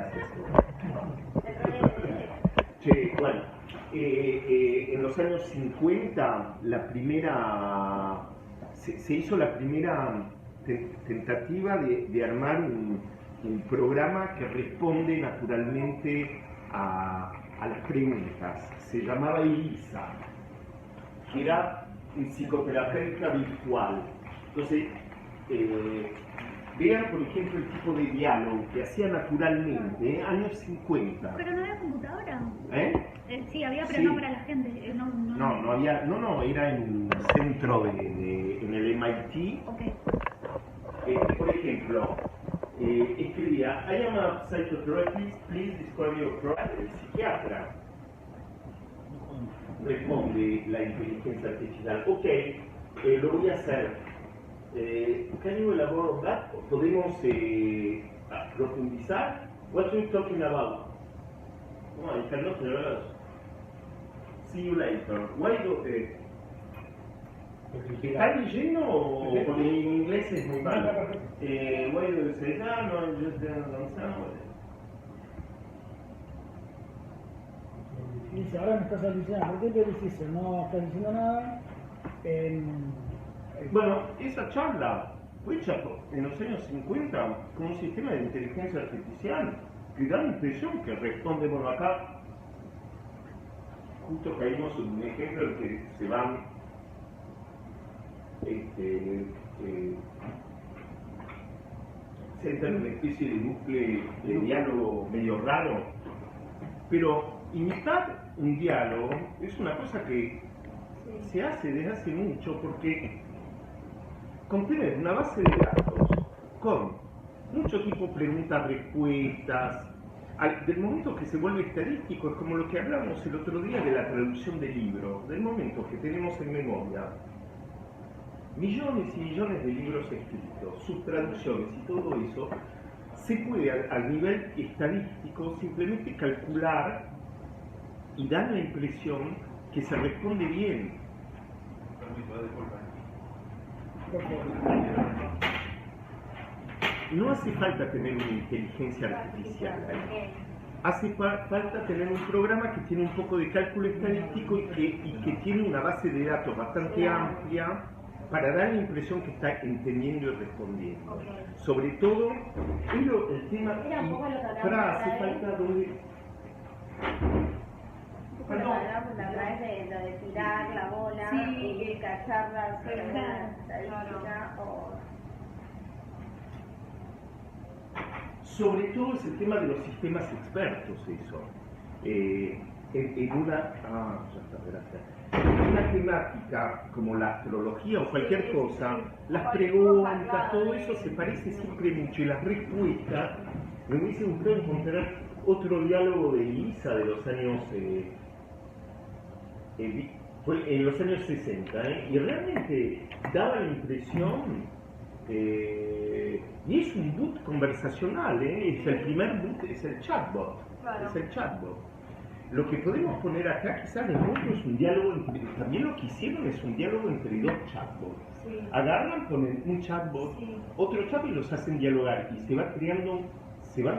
Gracias. Che, bueno, en los años 50 se hizo la primera tentativa de armar un programa que responde naturalmente a las preguntas. Se llamaba ELISA, que era psicoterapeuta virtual. Entonces, vean, por ejemplo, el tipo de diálogo que hacía naturalmente, años 50. Pero no había computadora. Sí, había, pero sí. no para la gente. No había, era en un centro en el MIT. Okay. Por ejemplo, escribía, I am a psychotherapist, please describe your problem. El psiquiatra responde la inteligencia artificial. Ok, lo voy a hacer. Can you elaborate on that? ¿Podemos profundizar? What are you talking about? No, I cannot elaborate. See you later. Why do ¿Está leyendo o porque mi inglés es muy malo? Why do you say that? No, I just don't understand. Dice, ahora me estás alucinando. ¿Por qué te dices eso? No estás diciendo nada. Bueno, esa charla fue hecha en los años 50 con un sistema de inteligencia artificial que da la impresión que responde, bueno, acá justo caímos en un ejemplo en que se van se entra en una especie de bucle de diálogo medio raro, pero imitar un diálogo es una cosa que se hace desde hace mucho, porque con tener una base de datos con mucho tipo de preguntas-respuestas, del momento que se vuelve estadístico, es como lo que hablamos el otro día de la traducción de libros, del momento que tenemos en memoria millones y millones de libros escritos, sus traducciones y todo eso, se puede al nivel estadístico simplemente calcular y dar la impresión que se responde bien. No hace falta tener una inteligencia artificial ahí. Hace falta tener un programa que tiene un poco de cálculo estadístico y que tiene una base de datos bastante amplia para dar la impresión que está entendiendo y respondiendo. Sobre todo, el tema... hace falta donde... Perdón. A través de lo de tirar la bola y cacharla sobre una estadística o... Sobre todo es el tema de los sistemas expertos, eso. En una temática como la astrología o cualquier cosa, las preguntas, todo eso se parece siempre mucho, y las respuestas, me hubiese gustado encontrar otro diálogo de Elisa de los años, fue en los años 60, y realmente daba la impresión, y es un boot conversacional, es el primer boot, es el chatbot, claro. Es el chatbot. Lo que podemos poner acá quizás en otro es un diálogo también lo que hicieron es un diálogo entre dos chatbots. Sí. Agarran, ponen un chatbot, otro chatbot y los hacen dialogar, y se van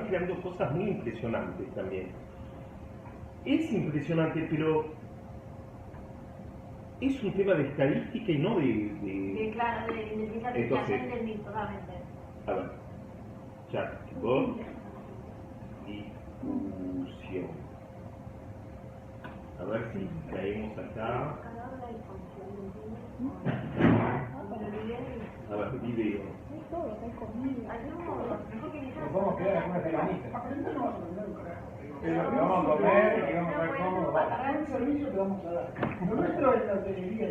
creando cosas muy impresionantes también. Es impresionante, pero es un tema de estadística y no de claro, de inteligencia artificial, entendí totalmente. A ver, chatbot, difusión. A ver si caemos acá. A ver, video. Nos vamos a quedar algunas regalitas. Pero que vamos a comer, que vamos a ver cómo. Va a dar un servicio que vamos a dar. Lo nuestro es la hotelería.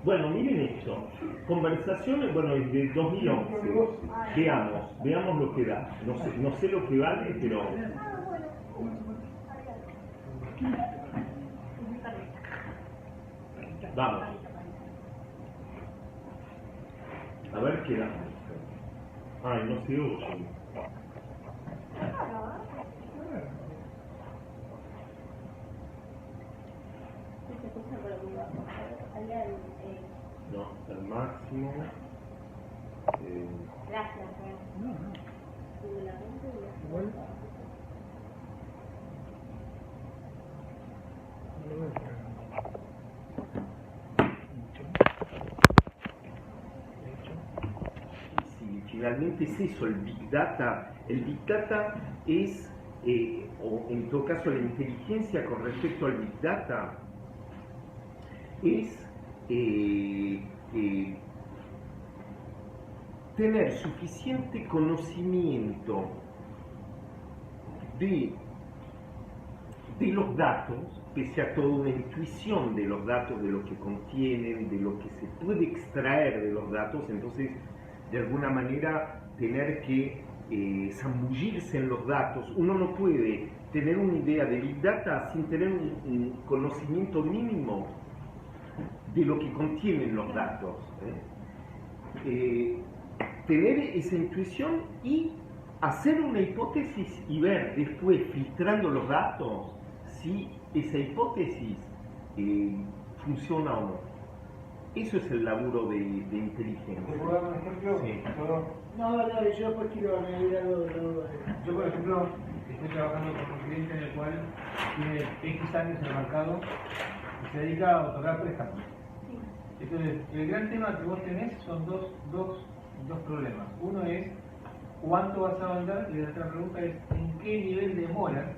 Bueno, miren esto. Conversaciones, bueno, es de 2011. Veamos lo que da. No sé lo que vale, pero... Vamos. A ver qué da. Ay, no se oye. No, al máximo. Gracias. ¿Cuál? No lo veo por acá. Sí, finalmente es eso, el Big Data. El Big Data es, o en todo caso la inteligencia con respecto al Big Data, es tener suficiente conocimiento de los datos, pese a toda una intuición de los datos, de lo que contienen, de lo que se puede extraer de los datos. Entonces, de alguna manera, tener que zambullirse en los datos. Uno no puede tener una idea de Big Data sin tener un conocimiento mínimo de lo que contienen los datos. Tener esa intuición y hacer una hipótesis y ver después, filtrando los datos, si esa hipótesis funciona o no. Eso es el laburo de inteligencia. ¿Te puedo dar un ejemplo? Sí. No, dale, yo después quiero añadir algo de lo de... Yo, por ejemplo, estoy trabajando con un cliente en el cual tiene X años en el mercado y se dedica a otorgar préstamos. Entonces, el gran tema que vos tenés son dos problemas. Uno es cuánto vas a vender y la otra pregunta es en qué nivel de mora,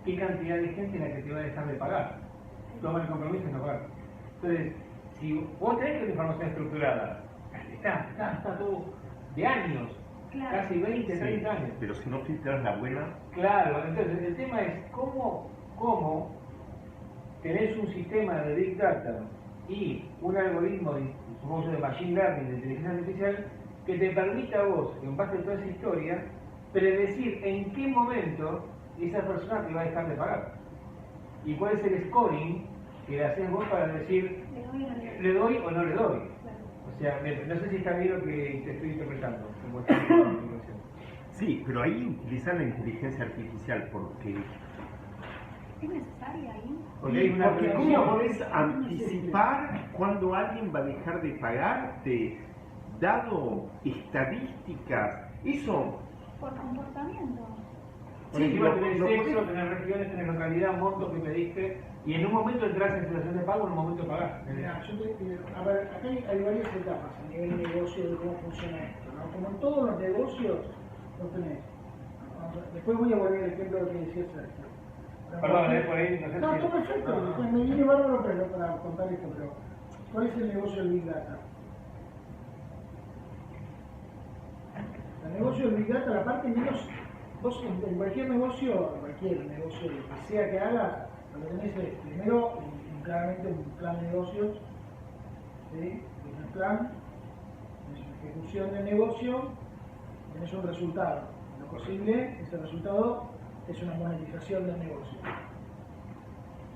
qué cantidad de gente es la que te va a dejar de pagar. Toma el compromiso de no pagar. Entonces, si vos tenés que la información estructurada, está todo de años, Claro. casi 20, 30 años. Pero si no filtras la buena, Claro, entonces el tema es cómo tenés un sistema de Big Data y un algoritmo de Machine Learning, de inteligencia artificial, que te permita a vos, en base a toda esa historia, predecir en qué momento esa persona te va a dejar de pagar. Y cuál es el scoring que le haces vos para decir, ¿le doy o no le doy? O sea, no sé si está bien lo que te estoy interpretando. Como esta información. sí, pero ahí utilizar la inteligencia artificial porque ¿Es necesaria ahí? Porque hay una porque ¿cómo relación. podés anticipar cuando alguien va a dejar de pagarte, dado estadísticas? Eso, Por comportamiento. Por encima lo- tenés lo sexo, podés- tenés regiones, tenés localidad, montos que pediste, y en un momento entras en situación de pago, en un momento pagás. Mirá, a ver, acá hay varias etapas a nivel de negocio de cómo funciona esto, ¿no? Como en todos los negocios, lo tenés. Después voy a volver al ejemplo de lo que decía Sergio. Perdón, por ahí, no sé No, si... está perfecto, No, no. me viene bárbaro para contar esto, pero ¿cuál es el negocio del Big Data? El negocio del Big Data, la parte menos, vos en cualquier negocio, lo que sea que hagas, lo que tenés es primero claramente un plan de negocios, ¿sí? Tenés un plan, tenés una ejecución del negocio, tenés un resultado. En lo posible, ese resultado es una monetización del negocio.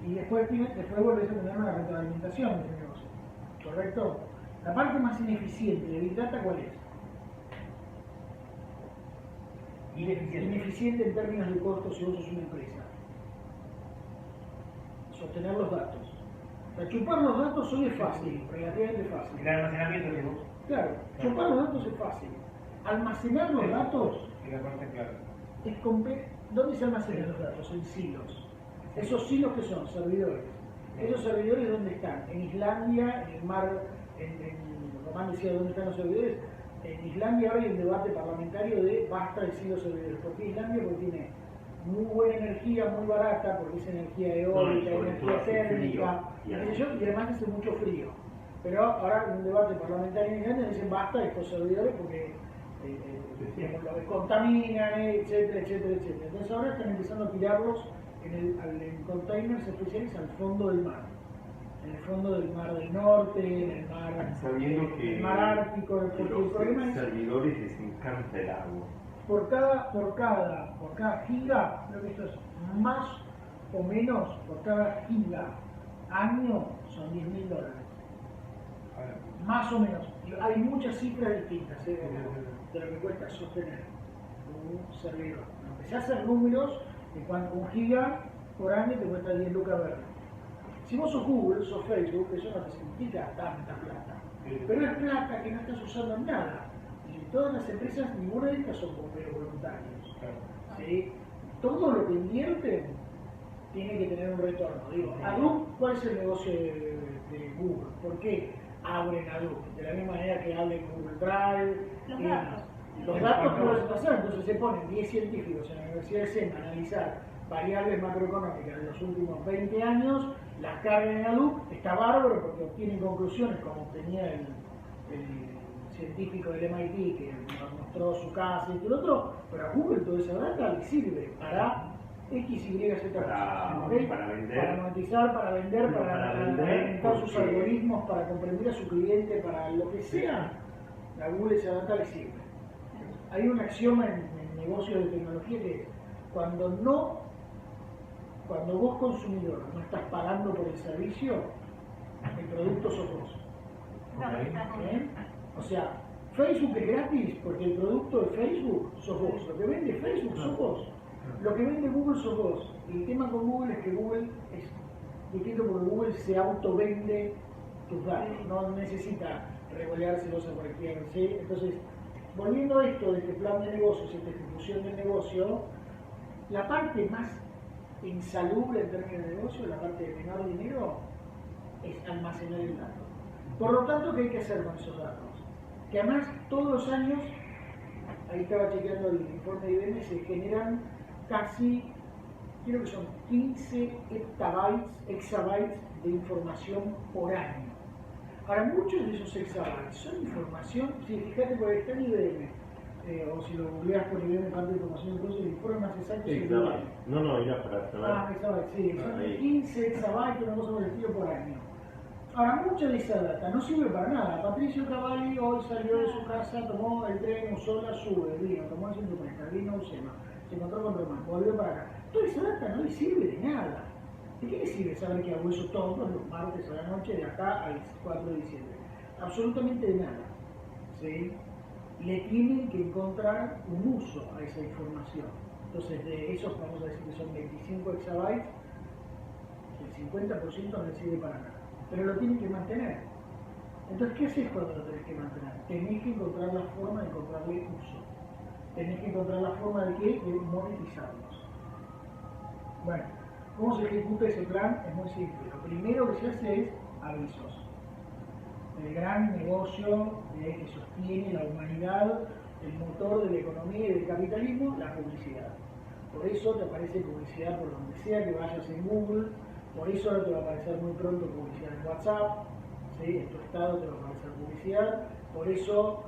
Y después volvés a tener una retroalimentación de ese negocio. ¿Correcto? La parte más ineficiente de Big Data, ¿cuál es? Ineficiente en términos de costos si vos sos una empresa. Sostener los datos. Para chupar los datos hoy es fácil, relativamente fácil. El almacenamiento que vos... Claro, chupar los datos es fácil. Almacenar los datos Y la parte clara. es complejo. ¿Dónde se almacenan los datos? En silos. ¿Esos silos qué son? Servidores. ¿Esos servidores dónde están? En Islandia, en el mar, Román decía dónde están los servidores. En Islandia ahora hay un debate parlamentario de basta de silos servidores. ¿Por qué Islandia? Porque tiene muy buena energía, muy barata, porque es energía eólica, sobre todo energía hace térmica, frío. qué sé yo, y además hace mucho frío. Pero ahora en un debate parlamentario en Islandia dicen basta de estos servidores porque digamos, lo contaminan, etcétera, etcétera, etcétera. Entonces ahora están empezando a tirarlos en containers especiales al fondo del mar. En el fondo del mar del norte, en el mar, sabiendo que el mar ártico, porque el los problema es servidores les encanta el agua. por cada giga, creo que esto es más o menos, por cada giga año son $10.000. Más o menos. Hay muchas cifras distintas de lo que cuesta sostener un servidor. Empecé a hacer números de cuánto un giga por año te cuesta 10 lucas verde. Si vos sos Google, sos Facebook, eso no te significa tanta plata. Pero es plata que no estás usando en nada. Y todas las empresas, ninguna de estas son bomberos voluntarios. ¿sí? Todo lo que invierten tiene que tener un retorno. Digo, Hadoop, ¿cuál es el negocio de Google? ¿Por qué abren Hadoop? De la misma manera que abren Google Drive. Los datos. Los datos pueden pasar, entonces se ponen 10 científicos en la Universidad de SEM a analizar variables macroeconómicas de los últimos 20 años, las cargan en Hadoop, está bárbaro porque obtienen conclusiones como obtenía el científico del MIT que nos mostró su casa y todo lo otro, pero a Google toda esa data le sirve para X, Y, Z para vender, para monetizar, para vender, para alimentar sus algoritmos, para comprender a su cliente, para lo que sea, a Google esa data le sirve. Hay un axioma en negocios de tecnología que es cuando vos consumidor no estás pagando por el servicio, el producto sos vos. ¿Sí? O sea, Facebook es gratis porque el producto de Facebook sos vos. Lo que vende Facebook sos vos. Lo que vende Google sos vos. Y el tema con Google es que Google es distinto porque Google se autovende tus datos. No necesita regoleárselos a cualquiera. ¿Sí? Entonces, volviendo a esto de este plan de negocios, esta ejecución del negocio, la parte más insalubre en términos de negocio, la parte de menor dinero, es almacenar el dato. Por lo tanto, ¿qué hay que hacer con esos datos? Que además todos los años, ahí estaba chequeando el informe de IBM, se generan casi, creo que son 15 exabytes de información por año. Ahora, muchos de esos exabytes son información, si fíjate por ahí está en IBM, o si lo googleas por IBM, cuánta información, entonces el informe más exacto es IBM. No, era para saber. Exabytes, sí, son 15 exabytes, una cosa por el estilo por año. Ahora, mucha de esa data no sirve para nada. Patricio Cavalli hoy salió de su casa, tomó el tren, usó la sube, vino, tomó el 130, vino a Usema, se encontró con Román, volvió para acá. Toda esa data no le sirve de nada. ¿De qué le sirve saber que hago eso todos los martes a la noche de acá al 4 de diciembre? Absolutamente de nada. ¿Sí? Le tienen que encontrar un uso a esa información. Entonces, de esos, vamos a decir que son 25 exabytes, el 50% no le sirve para nada. Pero lo tienen que mantener. Entonces, ¿qué haces cuando lo tenés que mantener? Tenés que encontrar la forma de encontrarle uso. Tenés que encontrar la forma de qué? De monetizarlos. Bueno, ¿cómo se ejecuta ese plan? Es muy simple. Lo primero que se hace es avisos. El gran negocio que sostiene la humanidad, el motor de la economía y del capitalismo, la publicidad. Por eso te aparece publicidad por donde sea que vayas en Google. Por eso ahora te va a aparecer muy pronto publicidad en WhatsApp, ¿sí? En tu estado te va a aparecer publicidad. Por eso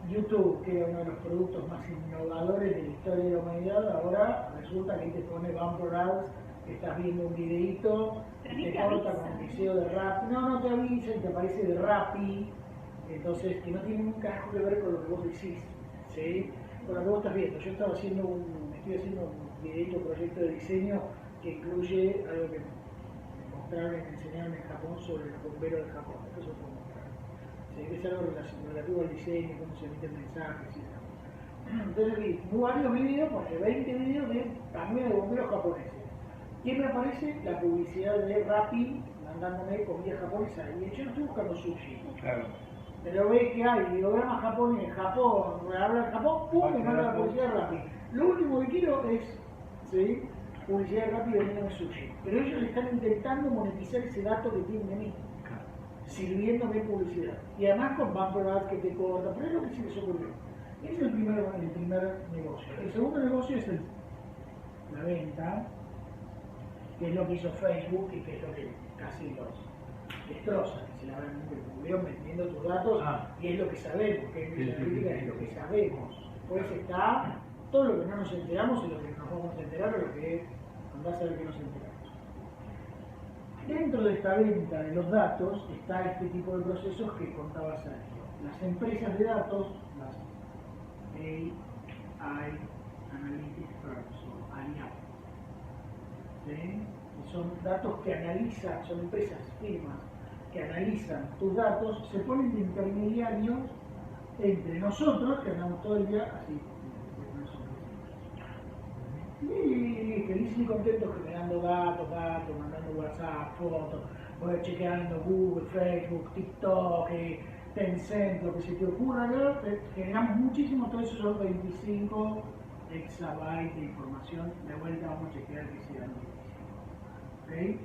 YouTube, que era uno de los productos más innovadores de la historia de la humanidad, ahora resulta que te pone bumper ads, que estás viendo un videíto, y te corta con un video de Rappi. No te avisa y te aparece de Rappi. Entonces, que no tiene un carajo que ver con lo que vos decís, ¿sí? Con lo que vos estás viendo. Yo estoy haciendo un videíto, proyecto de diseño que incluye algo que me enseñaron en Japón sobre los bomberos de Japón. Esto es otro mostrar. Es algo relativo al diseño, cómo se emiten mensajes y demás. Entonces vi varios videos, porque 20 videos también de bomberos japoneses. ¿Quién me aparece? La publicidad de Rappi mandándome comida japonesa. Y yo no estoy buscando sushi. Claro. Pero ve que hay ideograma japonés, Japón, habla de Japón, ¡pum! Me manda la publicidad de Rappi. Lo último que quiero es, ¿sí?, publicidad de Rappi vendiéndome sushi. Pero ellos están intentando monetizar ese dato que tienen de mí, sirviéndome publicidad. Y además con bumper ads que te cortan, pero es lo que se les ocurrió. Ese es el primer negocio. El segundo negocio es la venta, que es lo que hizo Facebook y que es lo que casi los destroza, que se la van vendiendo tus datos y es lo que sabemos, que es la crítica, es lo que sabemos. Después está todo lo que no nos enteramos y lo que nos vamos a enterar o lo que andás a ver que nos enteramos. Dentro de esta venta de los datos está este tipo de procesos que contaba Sergio. Las empresas de datos, las AI Analytics Firms o AI, ¿sí? Son datos que analizan, son empresas, firmas, que analizan tus datos, se ponen de intermediarios entre nosotros, que andamos todo el día así, y felices y contentos generando datos, mandando WhatsApp, fotos, voy chequeando Google, Facebook, TikTok, Tencent, lo que se te ocurra, generamos muchísimo, todo eso son 25 exabytes de información. De vuelta vamos a chequear que sea ¿okay?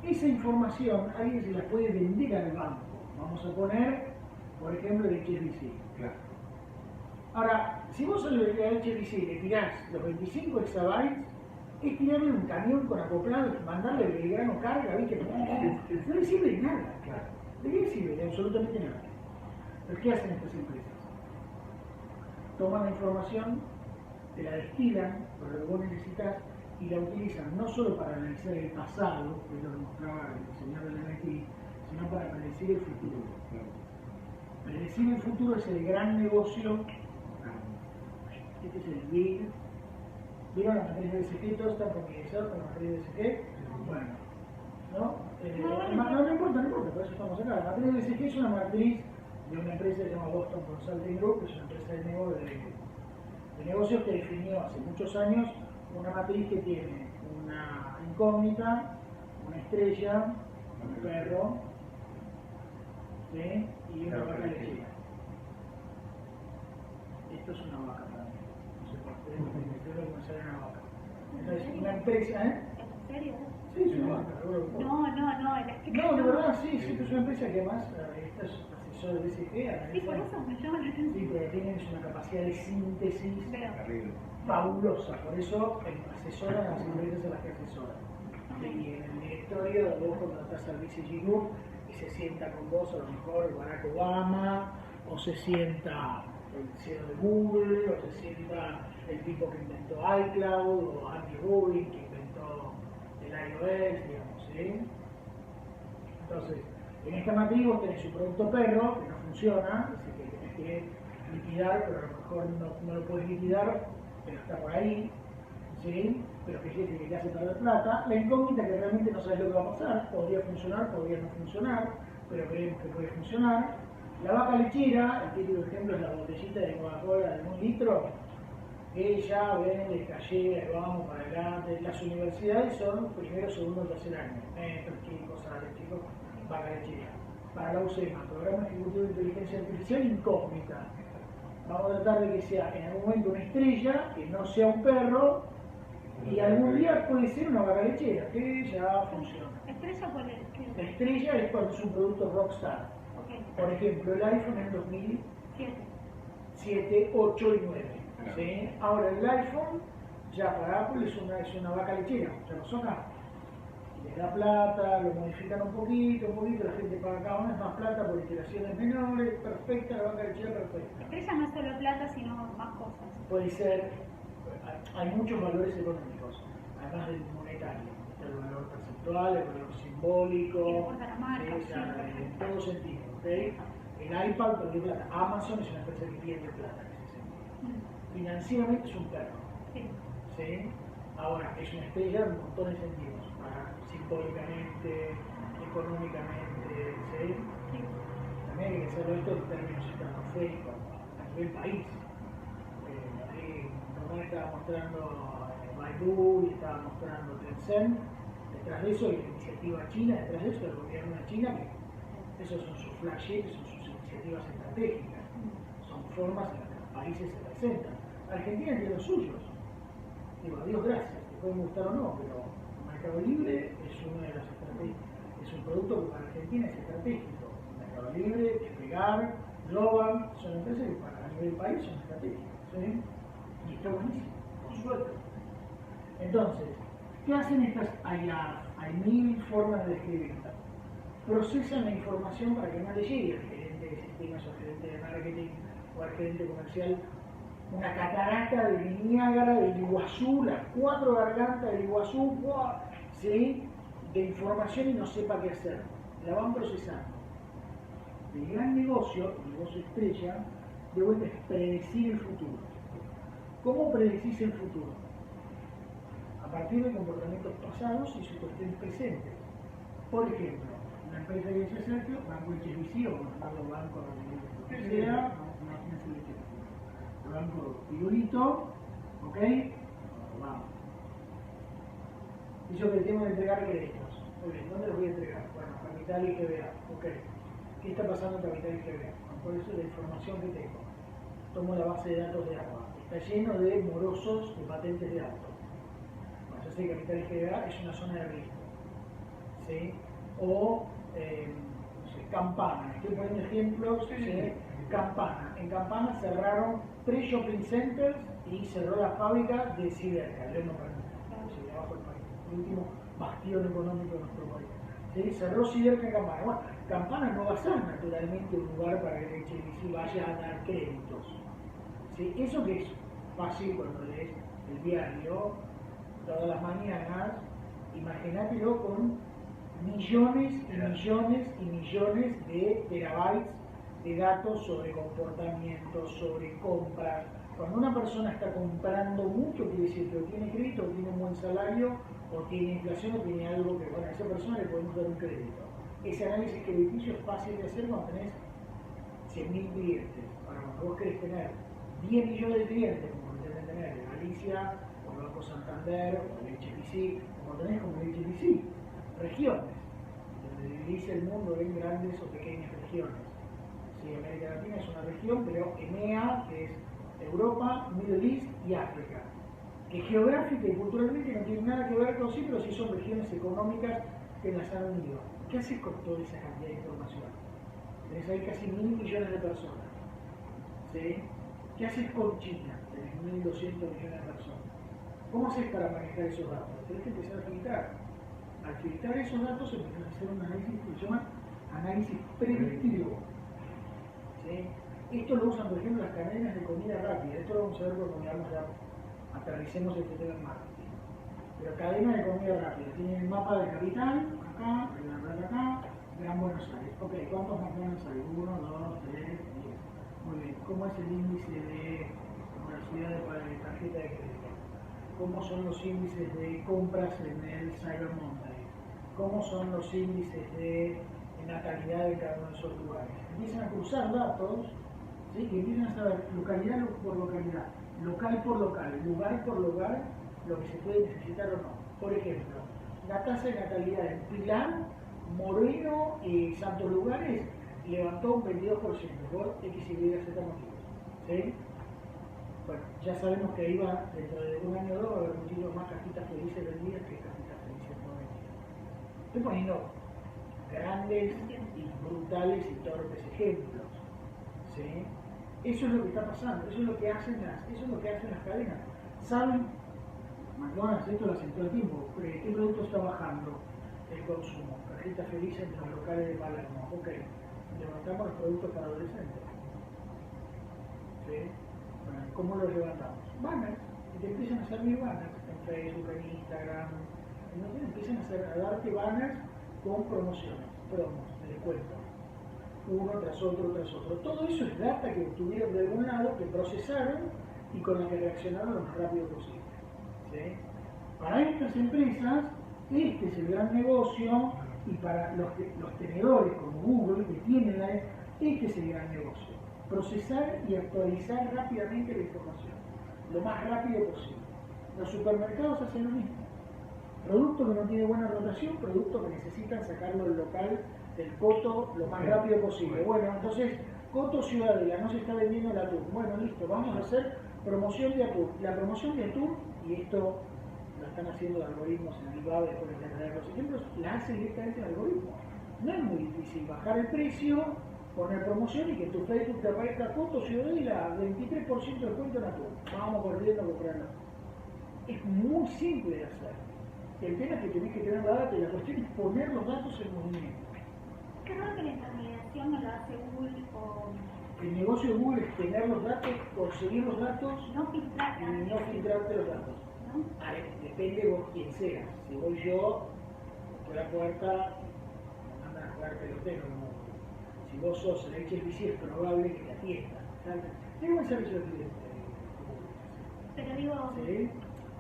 Esa información alguien se la puede vender al banco. Vamos a poner, por ejemplo, el HSBC. Claro. Ahora, si vos al HSBC le tirás los 25 exabytes, es tirarle un camión con acoplado, mandarle el grano carga, ¿viste? No le sirve de nada. Claro. ¿De qué sirve? De absolutamente nada. ¿Pero qué hacen estas empresas? Toman la información, te la destilan, por lo que vos necesitas, y la utilizan no solo para analizar el pasado, que es lo que mostraba el señor del MIT, sino para predecir el futuro. Claro. Predecir el futuro es el gran negocio. Este es el big. ¿Vieron la matriz de BCG? ¿Todos están familiarizados con la matriz de BCG? Bueno, ¿no? No importa, por eso estamos acá. La matriz de BCG es una matriz de una empresa que se llama Boston Consulting Group, que es una empresa de negocios que definió hace muchos años una matriz que tiene una incógnita, una estrella, un perro, ¿sí? Y una vaca lechera. Esto es una vaca para mí. No sé por qué, creo que me sale una vaca. Entonces, una empresa, ¿eh? ¿En serio? Sí, es una vaca. No, el escrito. No, de verdad, sí, es una empresa que además, esta es asesor de BCG. Sí, por eso me llama la atención. Sí, pero tienen una capacidad de síntesis Pero, fabulosa, por eso asesoran a las empresas a las que asesoran. Y en el directorio, vos contratás al BCG Group y se sienta con vos a lo mejor Barack Obama, o se sienta el CEO de Google, o se sienta el tipo que inventó iCloud, o Andy Rubin, que inventó el iOS, digamos, ¿sí? Entonces, en esta matriz vos tenés un producto perro que no funciona, así que tenés que liquidar, pero a lo mejor no lo puedes liquidar, pero está por ahí, ¿sí? Pero que es que te hace perder plata. La incógnita que realmente no sabes lo que va a pasar, podría funcionar, podría no funcionar, pero creemos que puede funcionar. La vaca lechera, el típico ejemplo es la botellita de Coca-Cola de 1 litro, ella vende, callera, vamos para adelante. Las universidades son primero, segundo, tercer año. Chicos, chicos, vaca lechera. Para la UCEMA, Programa Ejecutivo de Inteligencia Artificial, incógnita. Vamos a tratar de que sea en algún momento una estrella, que no sea un perro, y algún día puede ser una vaca lechera, que ya funciona. ¿Estrella cuál es? La estrella es cuando es un producto rockstar. Ok. Por ejemplo, el iPhone en 2007, 8 y 9. ¿Sí? Ahora el iPhone ya para Apple es una vaca lechera, ya lo saca. Le da plata, lo modifican un poquito, la gente paga cada vez más plata por iteraciones menores, perfecta, la vaca lechera perfecta. Estrella no es solo plata, sino más cosas. Puede ser, hay muchos valores económicos, además del monetario, el valor perceptual, el valor simbólico, Que importa la marca, o sea, sí, en todo sentido, ¿ok? El iPad perdió plata, Amazon es una empresa que pierde plata en ese sentido. Financieramente es un perro, Sí. ¿sí? Ahora, es una estrella en un montón de sentidos, simbólicamente, económicamente, ¿sí? Sí. También hay que hacerlo esto en términos estratosféricos a nivel país. Como estaba mostrando Baidu y estaba mostrando Tencent, detrás de eso hay una iniciativa china, detrás de eso el gobierno de China, que esos son sus flagships, son sus iniciativas estratégicas, son formas en las que los países se presentan. Argentina tiene los suyos, digo, a Dios gracias, te pueden gustar o no, pero Mercado Libre es una de las estrategias, es un producto que para Argentina es estratégico. Mercado Libre, Despegar, Global, son empresas que para a nivel país son estratégicas, ¿sí? Y está buenísimo, por suerte. Entonces, ¿qué hacen estas IAF? Hay 1000 formas de escribirla. Procesan la información para que no le llegue al gerente de sistemas o al gerente de marketing o al gerente comercial una catarata de Niágara, del Iguazú, las 4 gargantas del Iguazú, ¿sí? De información y no sepa qué hacer. La van procesando. El gran negocio, el negocio estrella, de vuelta es predecir el futuro. ¿Cómo predecís el futuro? A partir de comportamientos pasados y suposiciones presentes. Por ejemplo, una empresa que dice Sergio, Banco HSBC o los bancos que sea, no tiene solución. El banco Pirulito, ¿ok? Vamos. Dice que tengo que entregar créditos. Muy bien, ¿dónde los voy a entregar? Bueno, Capital y GBA, ok. ¿Qué está pasando en Capital y GBA? Por eso la información que tengo. Tomo la base de datos de agua. está lleno de morosos de patentes de auto. Bueno, yo sé que Capital Federal es una zona de riesgo. ¿Sí? O, no sé, Campana, estoy poniendo ejemplos. ¿Sí? Campana. En Campana cerraron 3 shopping centers y cerró la fábrica de Siderca, el abajo del país, el último bastión económico de nuestro país. ¿Sí? Cerró Siderca en Campana. Bueno, Campana no va a ser naturalmente un lugar para que el HSBC vaya a dar créditos. ¿Sí? Eso que es fácil cuando lees el diario todas las mañanas, imagínatelo con millones y millones y millones de terabytes de datos sobre comportamiento, sobre compras. Cuando una persona está comprando mucho, quiere decir que o tiene crédito, o tiene un buen salario, o tiene inflación, o tiene algo que, bueno, a esa persona le podemos dar un crédito. Ese análisis crediticio es fácil de hacer cuando tenés 100.000 clientes. Ahora, cuando vos querés tener 10 millones de clientes, como deben tener en Galicia, o el Banco Santander, o el HSBC, como tenés como el HSBC, regiones, donde dividís el mundo en grandes o pequeñas regiones. Sí, América Latina es una región, pero EMEA, que es Europa, Middle East y África, que geográfica y culturalmente no tienen nada que ver con sí, pero sí son regiones económicas que las han unido. ¿Qué haces con toda esa cantidad de información? Tenés ahí casi 1.000 millones de personas. ¿Sí? ¿Qué haces con China? Tenés 1.200 millones de personas. ¿Cómo haces para manejar esos datos? Tenés que empezar a filtrar. Al filtrar esos datos empiezan a hacer un análisis que se llama análisis predictivo. ¿Sí? Esto lo usan, por ejemplo, las cadenas de comida rápida. Esto lo vamos a ver cuando veamos ya, aterricemos el tema del marketing. Pero cadenas de comida rápida. Tienen el mapa de capital, acá, Río de la acá, Gran Buenos Aires. Ok, ¿cuántos McDonald's hay? 1, 2, 3, 10. Muy bien. ¿Cómo es el índice de velocidad de tarjeta de crédito? ¿Cómo son los índices de compras en el Cyber Monday? ¿Cómo son los índices de natalidad de cada uno de esos lugares? Empiezan a cruzar datos, ¿sí? Y empiezan a saber localidad por localidad, local por local, lugar por lugar, lo que se puede necesitar o no. Por ejemplo, la tasa de natalidad en Pilar, Moreno y Santos Lugares levantó un 22% por X, Y, Z motivos. ¿Sí? Bueno, ya sabemos que ahí va, dentro de un año o dos, va a haber muchísimas más cajitas felices vendidas que cajitas felices no vendidas. Estoy poniendo grandes y brutales y torpes ejemplos. ¿Sí? Eso es lo que está pasando, eso es lo que hacen las cadenas. ¿Saben? McDonald's esto lo hacen todo el tiempo. ¿Qué producto está bajando el consumo? Cajitas felices en los locales de Palermo. Ok, levantamos los productos para adolescentes. ¿Sí? Bueno, ¿cómo los levantamos? Banners. Y te empiezan a servir banners en Facebook, en Instagram. Entonces empiezan a darte banners con promociones, promos, de descuento. Uno tras otro, tras otro. Todo eso es data que obtuvieron de algún lado, que procesaron y con la que reaccionaron lo más rápido posible. ¿Sí? Para estas empresas, este es el gran negocio, y para los tenedores como Google, que tienen este es el gran negocio. Procesar y actualizar rápidamente la información, lo más rápido posible. Los supermercados hacen lo mismo. Producto que no tiene buena rotación, producto que necesitan sacarlo del local, del coto, lo más rápido posible. Bueno, entonces, coto Ciudadela, no se está vendiendo el atún. Bueno, listo, vamos a hacer promoción de atún. La promoción de atún, y esto lo están haciendo los algoritmos en Alibaba, después de traer los ejemplos, la hace directamente el algoritmo. No es muy difícil bajar el precio, poner promoción y que tu Facebook te aparezca coto Ciudadela, 23% de descuento en atún. Vamos corriendo a comprarlo. Es muy simple de hacer. El tema es que tenés que tener la data y la cuestión es poner los datos en movimiento. Creo que la intermediación no la hace Google o... El negocio de Google es tener los datos, conseguir los datos no filtrar, y no filtrarte los datos. ¿no? Depende de vos quién seas. Si voy yo, por la puerta, me mandan a jugar pelotero. ¿No? Si vos sos el HSBC, es probable que te atiendan. Tiene buen servicio de cliente. Pero digo, ¿Sí?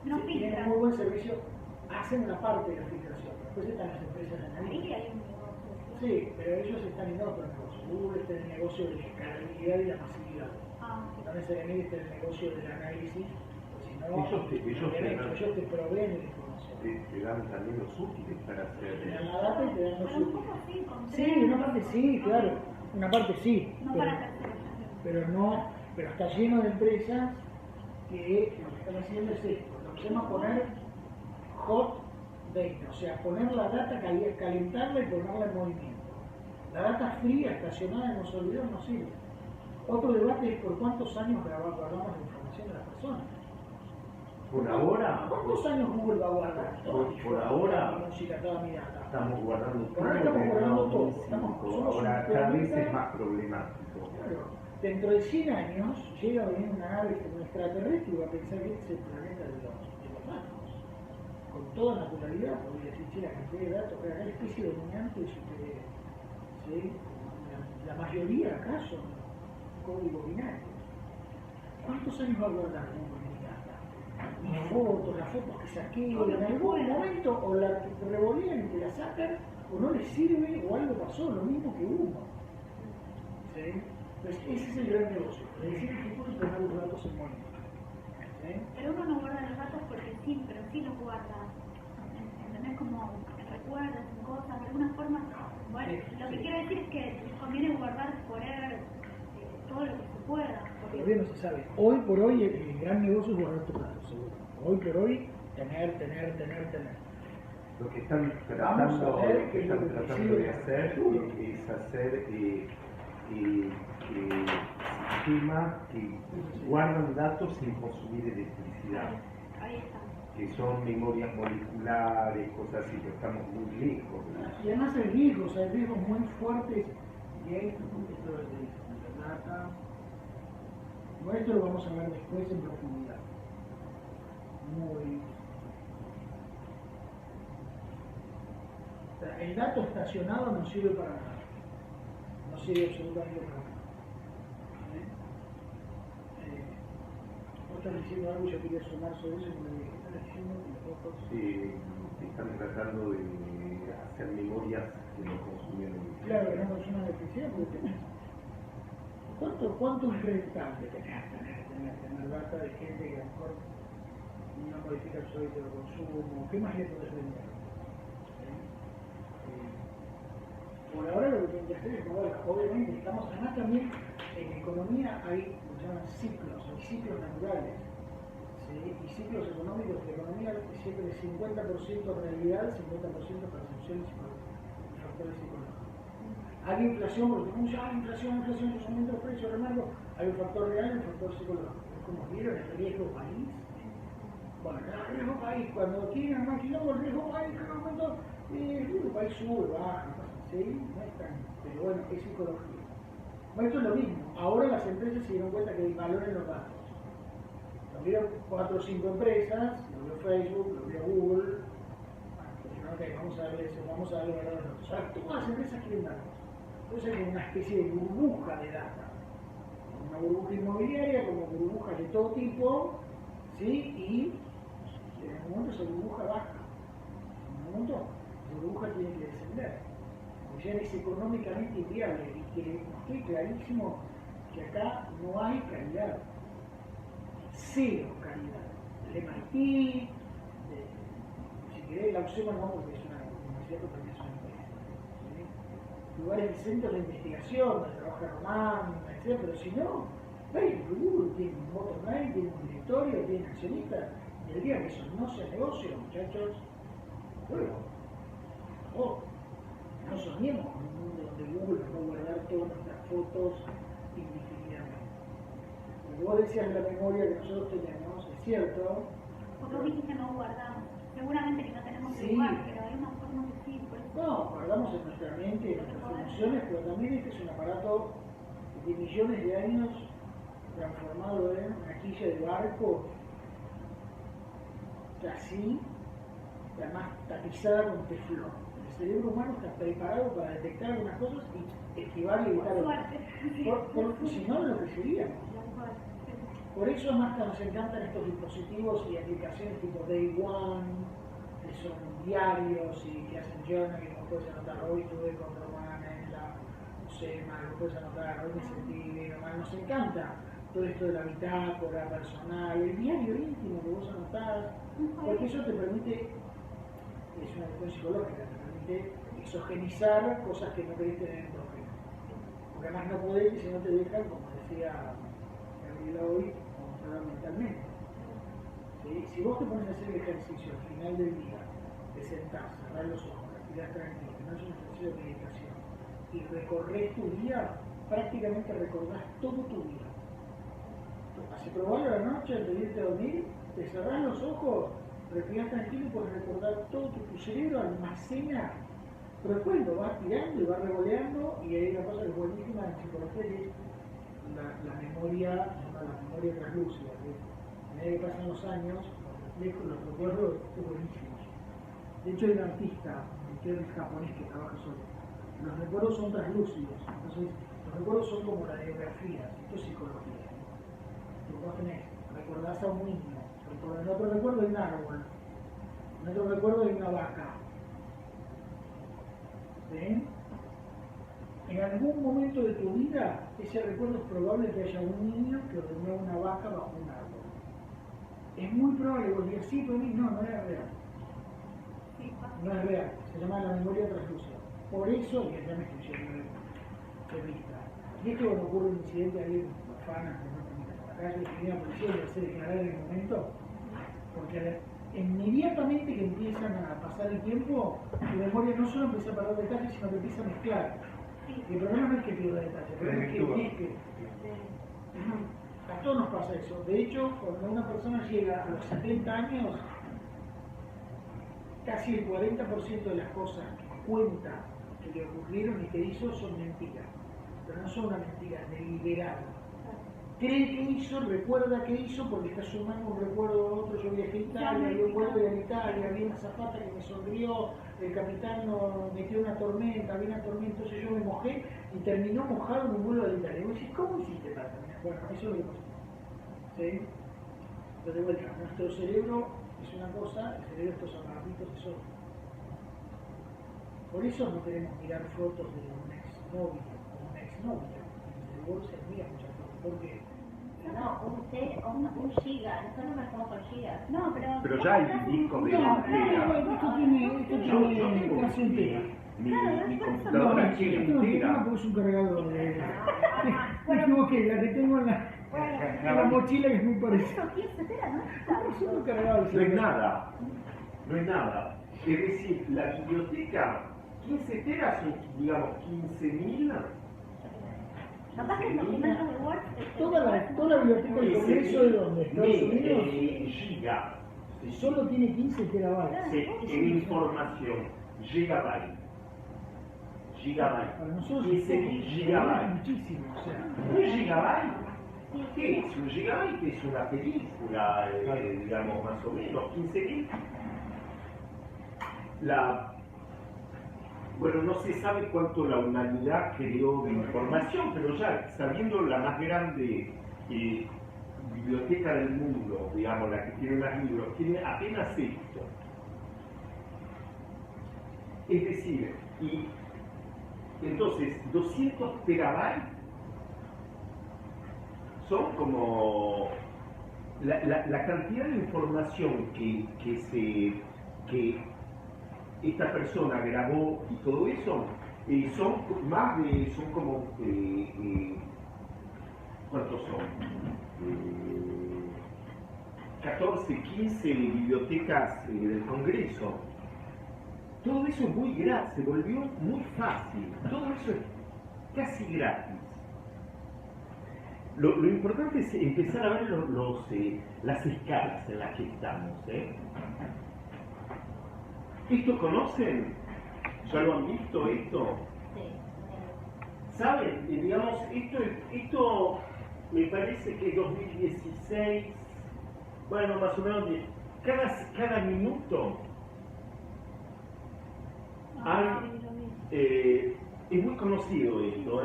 no Sí, tienen filtran. muy buen servicio, hacen una parte de la filtración. Después están las empresas de Ahí analítica. hay un negocio. Sí, pero ellos están en otro negocio. Google está en el negocio de la escalabilidad y la masividad. Ah, No necesariamente está en el negocio del análisis, pues si no, ellos te proveen de la información. te dan también los útiles para hacer Te dan la data y te dan los pero un útiles. poco sí, con Sí, tres, una parte sí, claro. Una parte sí. No pero, para terceros. pero está lleno de empresas que lo que están haciendo es esto, lo que se llama poner hot data, o sea, poner la data, calentarla y ponerla en movimiento. La data fría, estacionada en los servidores no sirve. Otro debate es por cuántos años guardamos la información de las personas. Por ahora, ¿Cuántos años Google va a guardar? por ahora, música, toda mi data. estamos guardando todo. Por ahora estamos guardando todo. 2005. Somos Ahora un cada vez planeta. es más problemático. Claro. Dentro de 100 años llega a venir una nave extraterrestre y va a pensar que este es el planeta de los mágicos. Con toda naturalidad podría decir, che, la cantidad de datos, que la especie dominante es ustedes. ¿Sí? La mayoría acá son códigos binarios. ¿Cuántos años va a guardar Google mi data? Mis fotos, las fotos que saqué, en algún momento o la revolean y te la sacan, o no les sirve, o algo pasó, lo mismo que uno. ¿Sí? Pues ese es el gran negocio, decir el futuro y poner los datos en movimiento. ¿Sí? Pero uno no guarda los datos porque sí, pero sí los guarda. ¿Entendés? Como recuerdos, cosas, de alguna forma. Bueno, lo que quiero decir es que les conviene guardar, poner todo lo que se pueda. Porque Todavía no se sabe. Hoy por hoy el gran negocio es guardar tus datos, seguro. Hoy por hoy, tener. Lo que están Vamos tratando, a ver lo que qué es lo están que tratando de decide hacer es hacer sistemas que guardan datos sin consumir electricidad, ahí está. que son memorias moleculares, cosas así, pero estamos muy lejos. Y además hay riesgos muy fuertes. Y hay esto de la data. Bueno, esto lo vamos a ver después en profundidad. O sea, el dato estacionado no sirve para nada. No sirve absolutamente para nada. Vos estás diciendo algo, yo quería sumar sobre eso, y me dije, ¿qué estás diciendo? Están tratando de hacer memorias que no consumen electricidad. Claro, que no consuman electricidad porque tenés. ¿Cuánto es rentable tener data de gente que a lo mejor no modifica su hábito de consumo? ¿Qué más le podés vender? Por ahora lo que tienen que hacer es moverla. Obviamente estamos, además también en economía hay lo que se llaman ciclos, hay ciclos naturales. ¿Sí? Y ciclos económicos de economía siempre es 50% realidad, 50% percepción y factores psicológicos. Hay inflación, porque tenemos ya inflación, los aumentos de los precios, remarco, hay un factor real y un factor psicológico. Es como vieron el riesgo país. Bueno, el riesgo país, cuando quieren armar quilombo, el riesgo país, que aumentó, el riesgo país sube, baja, ¿sí? No es tan, pero bueno, es psicología. Bueno, esto es lo mismo. Ahora las empresas se dieron cuenta que hay valor en los datos. Lo vieron 4 o 5 empresas, lo vio Facebook, lo vio Google. Bueno, dijeron, ok, vamos a darle valor a los datos. Ahora todas las empresas quieren datos. Entonces hay como una especie de burbuja de data. Una burbuja inmobiliaria, como burbujas de todo tipo, ¿sí? Y en algún momento esa burbuja baja. En algún momento la burbuja tiene que descender. Porque ya es económicamente inviable y que nos quede clarísimo que acá no hay calidad. Cero calidad. El MIT, si querés la UCEMA no, porque es una universidad que también es una empresa. ¿Sí? Lugares de centros de investigación, donde trabaja Román, etc. Pero si no, Google tiene un bottom line, tiene un directorio, tiene accionistas. Y el día que eso no sea negocio, muchachos, bueno, por favor, no soñemos con un mundo donde Google nos va a guardar todas nuestras fotos indefinidamente. Lo que vos decías de la memoria que nosotros tenemos, es cierto. Porque vos dijiste no guardamos. Seguramente que no tenemos Sí. que guardar, pero hay una forma de decir. Por eso. No, guardamos en nuestra mente, en nuestras emociones, pero también este es un aparato de millones de años transformado en una quilla de barco, así, además tapizada con teflón. El cerebro humano está preparado para detectar algunas cosas y esquivar y evitar otras. Porque si no, lo que seríamos. Por eso además que nos encantan estos dispositivos y aplicaciones tipo Day One, que son diarios y que hacen journaling, como puedes anotar hoy estuve con Romana en la UCEMA, lo puedes anotar, hoy me sentí bien, nos encanta todo esto de la bitácora personal, el diario íntimo que vos anotás, porque eso te permite, es una cuestión psicológica, te permite exogenizar cosas que no querés tener en tu objeto. Porque además no podés y si no te dejan, como decía Gabriela hoy, controlar mentalmente. ¿sí? Si vos te pones a hacer el ejercicio al final del día, te sentás, cerrás los ojos, respirás tranquilo, no es un ejercicio de meditación, y recorres tu día, prácticamente recordás todo tu día. Así probarlo a la noche, antes de irte a dormir, te cerrás los ojos, respirás tranquilo y puedes recordar todo tu cerebro, almacena. Pero después lo vas tirando y vas revoleando, y hay una cosa que es buenísima en psicología, que es la memoria, se llama la memoria translúcida. A medida que pasan los años, los recuerdos son buenísimos. De hecho, hay un artista, que es japonés, que trabaja solo. Los recuerdos son translúcidos, entonces los recuerdos son como radiografías, esto es psicología. Vos tenés, recordás a un niño, en otro recuerdo hay un árbol, en otro recuerdo hay una vaca. ¿Ven? En algún momento de tu vida, ese recuerdo es probable que haya un niño que ordenó una vaca bajo un árbol. Es muy probable que vos digas, sí, pero no es real. No es real, se llama la memoria translúcida. Por eso, y ya me estoy yendo de vista. Y esto cuando ocurre un incidente, alguien afana, acá yo escribí a la policía y lo hace declarar en el momento, porque inmediatamente que empiezan a pasar el tiempo, tu memoria no solo empieza a perder detalles, sino que empieza a mezclar. El problema no es que pierda detalles, el problema es que mezcle. A todos nos pasa eso. De hecho, cuando una persona llega a los 70 años, casi el 40% de las cosas que cuenta que le ocurrieron y que hizo son mentiras. Pero no son una mentira, deliberada. Cree que hizo, recuerda que hizo, porque está sumando un recuerdo a otro. Yo viajé a Italia, yo vuelvo a Italia, había una azafata que me sonrió, el capitán nos metió una tormenta, había una tormenta, entonces yo me mojé y terminó mojado en un vuelo de Italia. Y vos decís, ¿cómo hiciste para terminar? Bueno, eso es lo que pasó. ¿Sí? Pero de vuelta, nuestro cerebro es una cosa, el cerebro de estos aparatitos es otra. Por eso no queremos mirar fotos de un exnovio o una exnovia. En el cerebro se mira muchas fotos. ¿Por qué? No, un giga, nosotros nos estamos con gigas. No, Pero ya hay discos de entera. Esto tiene casi entera. Mi computadora tiene entera. Porque es un cargador de... Me equivoqué, la que tengo en la mochila que es muy parecida. Eso, 15 teras, ¿no? Es un cargador. No es nada, no es nada. Es decir, la biblioteca, 15 teras son, digamos, 15.000. Capaz que en documentos de Word... Toda la biblioteca del Congreso de donde Estados Unidos giga. solo tiene 15 terabytes. En información, gigabyte. Para nosotros 15.000 es gigabytes. muchísimo. O sea, ¿Un gigabyte? ¿Qué es? Un gigabyte es una película, digamos, más o menos. 15.000. Bueno, no se sabe cuánto la humanidad creó de información, pero ya sabiendo la más grande biblioteca del mundo, digamos, la que tiene más libros, tiene apenas esto. Es decir, y entonces 200 terabytes son como la cantidad de información que esta persona grabó y todo eso, son como, ¿cuántos son? 14, 15 bibliotecas del Congreso. Todo eso es muy gratis, se volvió muy fácil, todo eso es casi gratis. Lo importante es empezar a ver las escalas en las que estamos. ¿Esto conocen? ¿Ya lo han visto esto? Sí. ¿Saben? Digamos, esto me parece que 2016, bueno, más o menos, cada minuto es muy conocido esto,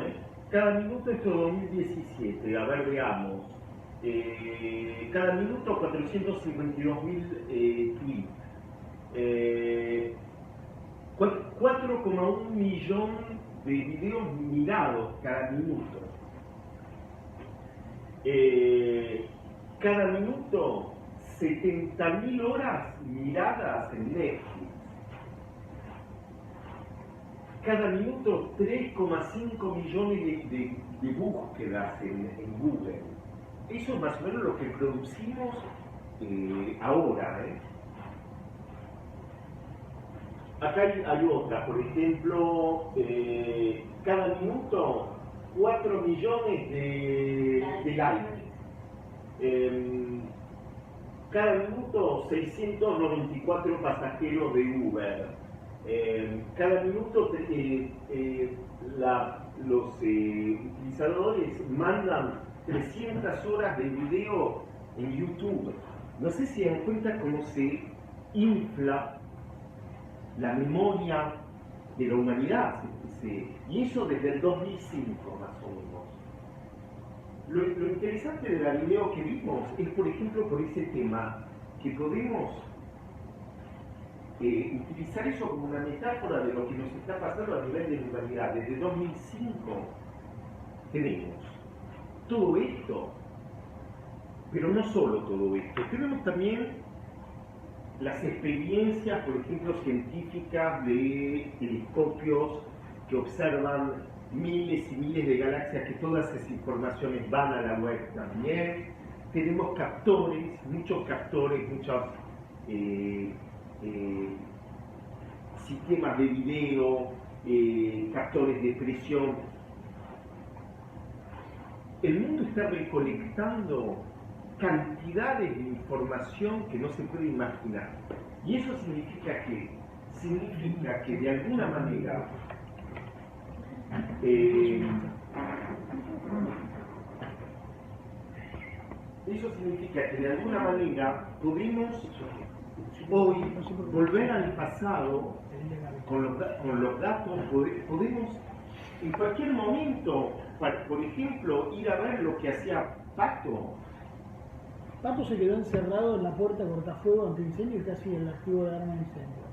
Cada minuto esto es 2017, a ver, veamos. Cada minuto 452.000 tweets. 4,1 millón de videos mirados cada minuto. Cada minuto 70.000 horas miradas en Netflix. Cada minuto 3,5 millones de búsquedas en Google. Eso es más o menos lo que producimos ahora. Acá hay otra, por ejemplo, cada minuto 4 millones de likes. Cada minuto 694 pasajeros de Uber. Cada minuto los utilizadores mandan 300 horas de video en YouTube. No sé si dan cuenta cómo se infla la memoria de la humanidad, y eso desde el 2005 más o menos. Lo interesante de Galileo que vimos es, por ejemplo, por ese tema, que podemos utilizar eso como una metáfora de lo que nos está pasando a nivel de la humanidad. Desde 2005 tenemos todo esto, pero no solo todo esto, tenemos también las experiencias, por ejemplo, científicas de telescopios que observan miles y miles de galaxias, que todas esas informaciones van a la web también. Tenemos captores, muchos captores, muchos sistemas de video, captores de presión. El mundo está recolectando cantidades de información que no se puede imaginar. Y eso significa que de alguna manera podemos hoy volver al pasado con los datos, podemos en cualquier momento, por ejemplo, ir a ver lo que hacía Pato. Pato se quedó encerrado en la puerta cortafuego antiincendio y casi el activo de arma de incendio.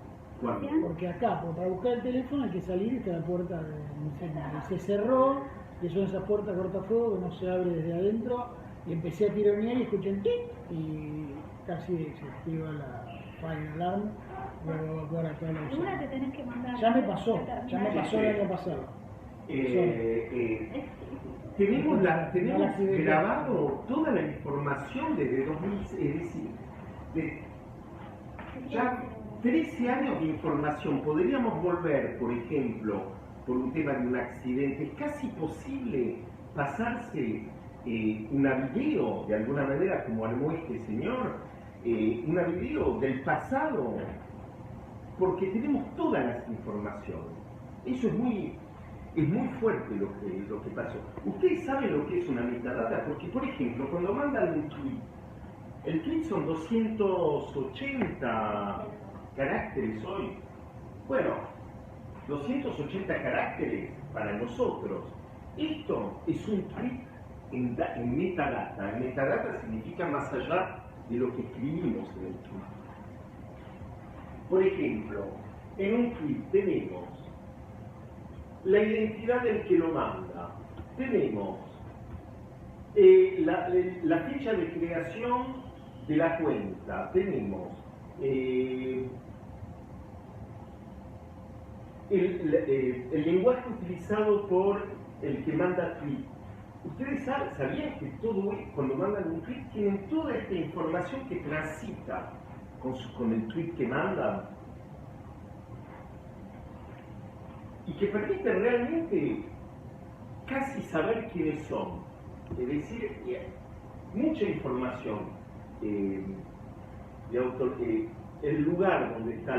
¿Cuándo? Porque acá, para buscar el teléfono hay que salir y está la puerta de incendio. Y se cerró, y son esas puertas cortafuego que no se abre desde adentro, y empecé a tironear y escuché un tic, y casi se activa la fire alarm, luego evacuar a toda la Alguna usina. te tenés que mandar. Ya me pasó el año pasado. Tenemos grabado toda la información desde 2000, es decir, ya 13 años de información. Podríamos volver, por ejemplo, por un tema de un accidente. Es casi posible pasarse una video, de alguna manera, como armó este señor, una video del pasado, porque tenemos todas las informaciones. Eso es muy fuerte lo que pasó. Ustedes saben lo que es una metadata, porque, por ejemplo, cuando mandan un tweet, el tweet son 280 caracteres hoy. Bueno, 280 caracteres para nosotros. Esto es un tweet en metadata. En metadata significa más allá de lo que escribimos en el tweet. Por ejemplo, en un tweet tenemos la identidad del que lo manda, tenemos la fecha de creación de la cuenta, tenemos el lenguaje utilizado por el que manda tweet. Ustedes sabían que cuando mandan un tweet tienen toda esta información que transita con el tweet que mandan y que permite realmente casi saber quiénes son. Es decir, mucha información, el lugar donde está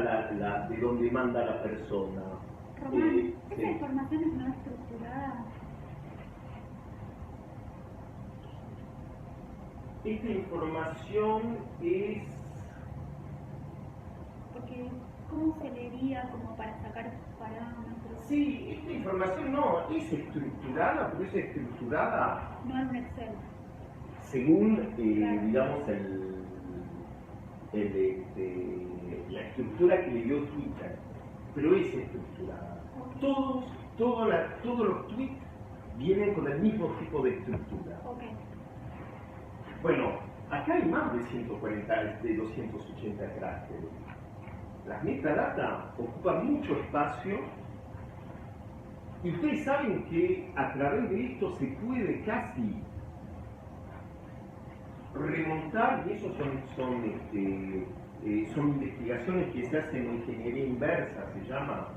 de donde manda la persona. Román, ¿esa información es no estructurada? Esta información es... Porque, ¿cómo se leería como para sacar parámetros? Sí, esta información no es estructurada, pero es estructurada... No es un Excel. Según, digamos, la estructura que le dio Twitter, pero es estructurada. Okay. Todos los tweets vienen con el mismo tipo de estructura. Okay. Bueno, acá hay más de 280 caracteres. Las metadata ocupan mucho espacio y ustedes saben que a través de esto se puede casi remontar, y eso son investigaciones que se hacen en ingeniería inversa, se llama,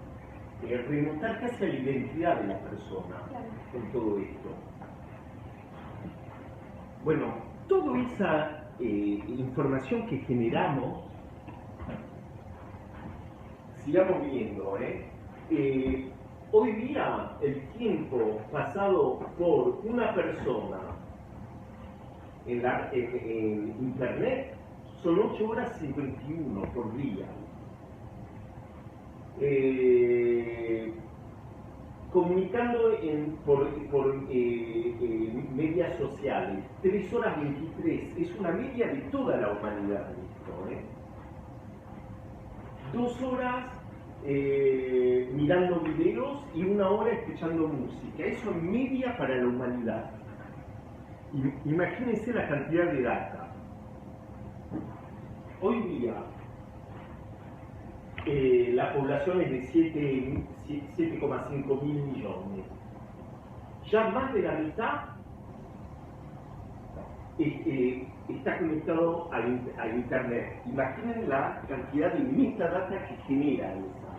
remontar casi a la identidad de la persona con todo esto. Bueno, toda esa información que generamos, sigamos viendo, hoy día el tiempo pasado por una persona en internet son 8 horas 51 por día. Comunicando por medias sociales, 3 horas 23, es una media de toda la humanidad esto, 2 horas mirando videos y 1 hora escuchando música, eso es media para la humanidad. Imagínense la cantidad de data. Hoy día la población es de 7,5 mil millones. Ya más de la mitad está conectado a Internet. Imaginen la cantidad de metadata que genera esa.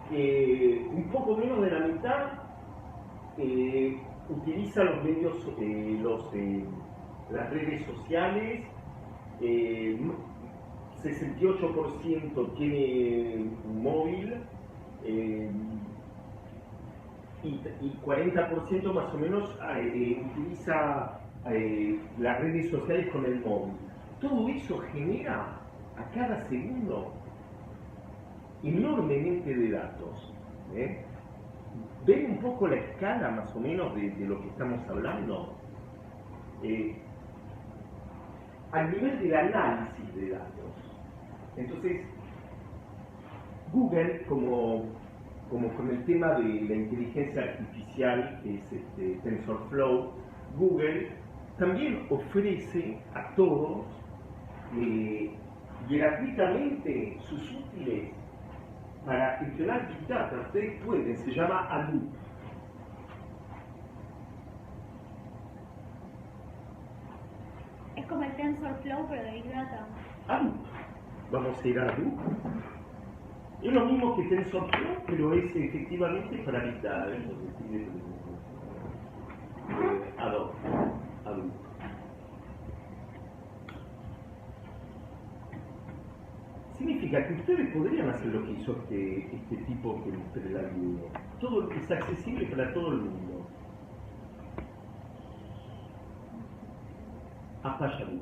Un poco menos de la mitad utiliza los medios, las redes sociales. 68% tiene un móvil y 40% más o menos utiliza las redes sociales con el móvil. Todo eso genera a cada segundo enormemente de datos. ¿Ven un poco la escala más o menos de lo que estamos hablando? Al nivel del análisis de datos. Entonces, Google, como con el tema de la inteligencia artificial, que es TensorFlow, Google también ofrece a todos gratuitamente sus útiles para entrenar Big Data. Ustedes pueden, se llama Hadoop. Es como el TensorFlow, pero de Big Data. Hadoop. Vamos a ir a Hadoop. Es lo mismo que TensorFlow, pero es efectivamente para Big Data. Hadoop. Significa que ustedes podrían hacer lo que hizo este tipo que mostré el alumno. Todo lo que es accesible para todo el mundo. Apache Hadoop.